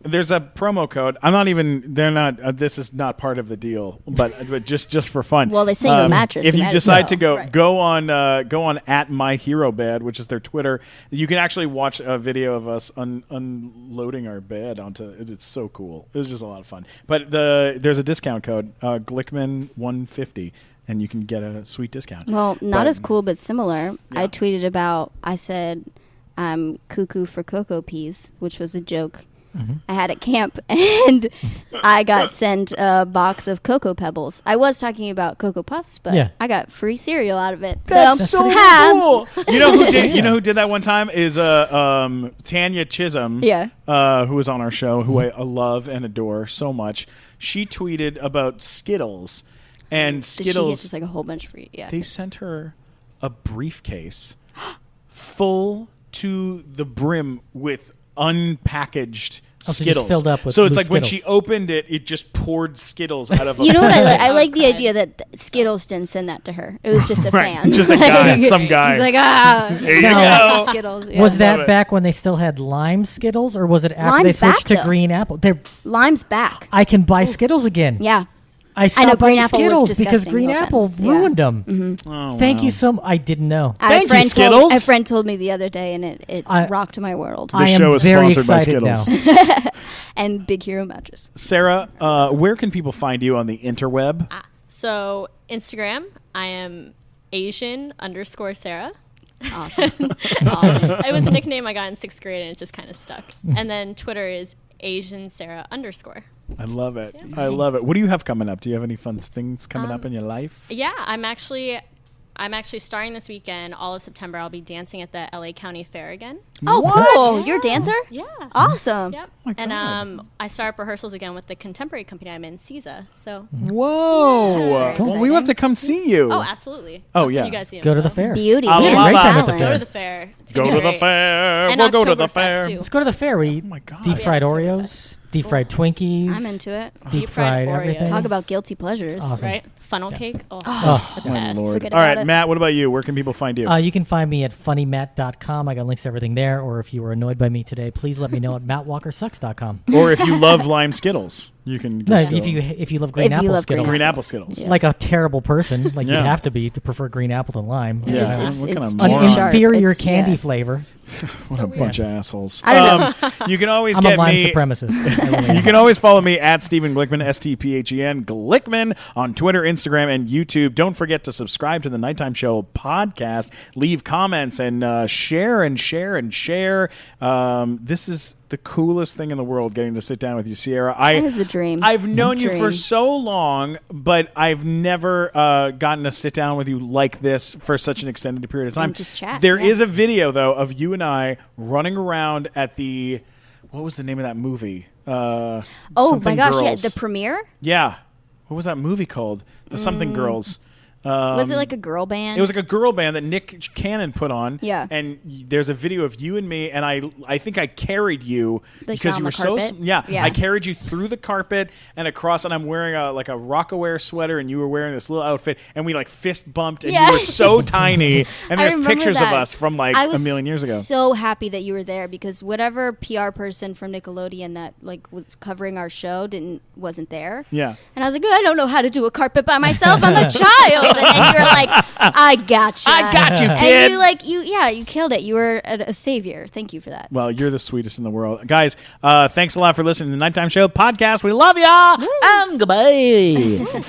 There's a promo code. This is not part of the deal, but just for fun. Well, they sent you a mattress. If You you might as decide to well. go on at My Hero Bed, which is their Twitter, you can actually watch a video of us unloading our bed onto. It's so cool. It was just a lot of fun. But there's a discount code, Glickman150. And you can get a sweet discount. Well, not But- as cool, but similar. Yeah. I tweeted I said, I'm cuckoo for cocoa peas, which was a joke I had at camp, and I got sent a box of Cocoa Pebbles. I was talking about Cocoa Puffs, but Yeah. I got free cereal out of it. That's so ha. cool. You know who did? You know who did that one time is Tanya Chisholm. Yeah. Who was on our show, who I love and adore so much. She tweeted about Skittles, and Did she get Skittles. just like a whole bunch of free? Yeah. They sent her a briefcase full to the brim with unpackaged Oh, so just Skittles. filled up with so it's loose like when Skittles. she opened it, it just poured Skittles out of. You know what I box. like the idea that Skittles didn't send that to her. It was just a Right, fan. just a guy, some guy. He's like, There you No. go. Skittles. Yeah. Was Love that it. back back when they still had lime Skittles, or was it after they Lime's switched back, to though. green apple? Lime's back. I can buy Skittles again. Yeah. I stopped know buying green apple was Skittles because disgusting, green no apple offense. Yeah. ruined them. Oh, Thank wow. you so much. I didn't know. Thank you, Skittles. A friend told me the other day, and it I- rocked my world. I am show is very sponsored by excited Skittles. now. And Big Hero mattress. Sarah, where can people find you on the interweb? So Instagram, I am Asian_Sarah. Awesome. Awesome. It was a nickname I got in 6th grade, and it just kind of stuck. And then Twitter is AsianSarah_. I love it. I love it. What do you have coming up? Do you have any fun things coming up in your life? Yeah, I'm actually starting this weekend. All of September, I'll be dancing at the LA County Fair again. Oh, What? cool. You're a dancer? Yeah. Awesome. Yep. my And God. I start up rehearsals again with the contemporary company I'm in, CISA. So, Whoa. That's very Well, we have to come see you. oh, absolutely. Oh, I'll yeah. send you guys the Go to the info. fair. Beauty. I'll Yeah, love great that. at the talent. fair. Go to the fair. It's Go gonna to be the great. fair. And We'll go to the Oktoberfest, fair. too. Let's go to the fair. We eat my God. deep fried Yeah, Oreos, deep fried Twinkies. I'm into it. deep fried Oreos. everything. Talk about guilty pleasures. Awesome. Right? Funnel cake. Oh, Oh. the My best. Lord. Forget All right, about it. Matt, what about you? Where can people find you? You can find me at funnymatt.com. I got links to everything there. Or if you were annoyed by me today, please let me know at mattwalkersucks.com. Or if you love lime Skittles, you can No, just go. if you love green If you apple love Skittles, Green apple Skittles. Yeah. like a terrible person, like Yeah. you'd have to be to prefer green apple to lime. Yeah. It's What kind of too moron? An sharp. inferior It's- candy yeah. flavor. What a bunch of assholes. I don't know. You can always I'm a get lime me. supremacist. I really You am. can always follow me at Stephen Glickman, STPHEN, Glickman on Twitter, Instagram, and YouTube. Don't forget to subscribe to the Nighttime Show podcast. Leave comments and share and share and share. This is the coolest thing in the world, getting to sit down with you, Ciara. That is a dream. I've known you Dream. for so long, but I've never gotten to sit down with you like this for such an extended period of time. And just chat, There yeah. is a video, though, of you and I running around at the... What was the name of that movie? Oh Something my gosh, Girls. yeah, the premiere? Yeah. What was that movie called? The Something Girls. Was it like a girl band? It was like a girl band that Nick Cannon put on. Yeah. And there's a video of you and me, and I think I carried you Like because on you were the so carpet? yeah. Yeah. I carried you through the carpet and across, and I'm wearing a Rockaware sweater, and you were wearing this little outfit, and we like fist bumped, and Yeah. you were so tiny. And I there's remember pictures that. of us from like I a was million years ago. so happy that you were there because whatever PR person from Nickelodeon that like was covering our show wasn't there. Yeah. And I was like, I don't know how to do a carpet by myself. I'm a child. And then you were like, I got you. I got you, kid. And you killed it. You were a savior. Thank you for that. Well, you're the sweetest in the world. Guys, thanks a lot for listening to the Nighttime Show podcast. We love ya. And goodbye.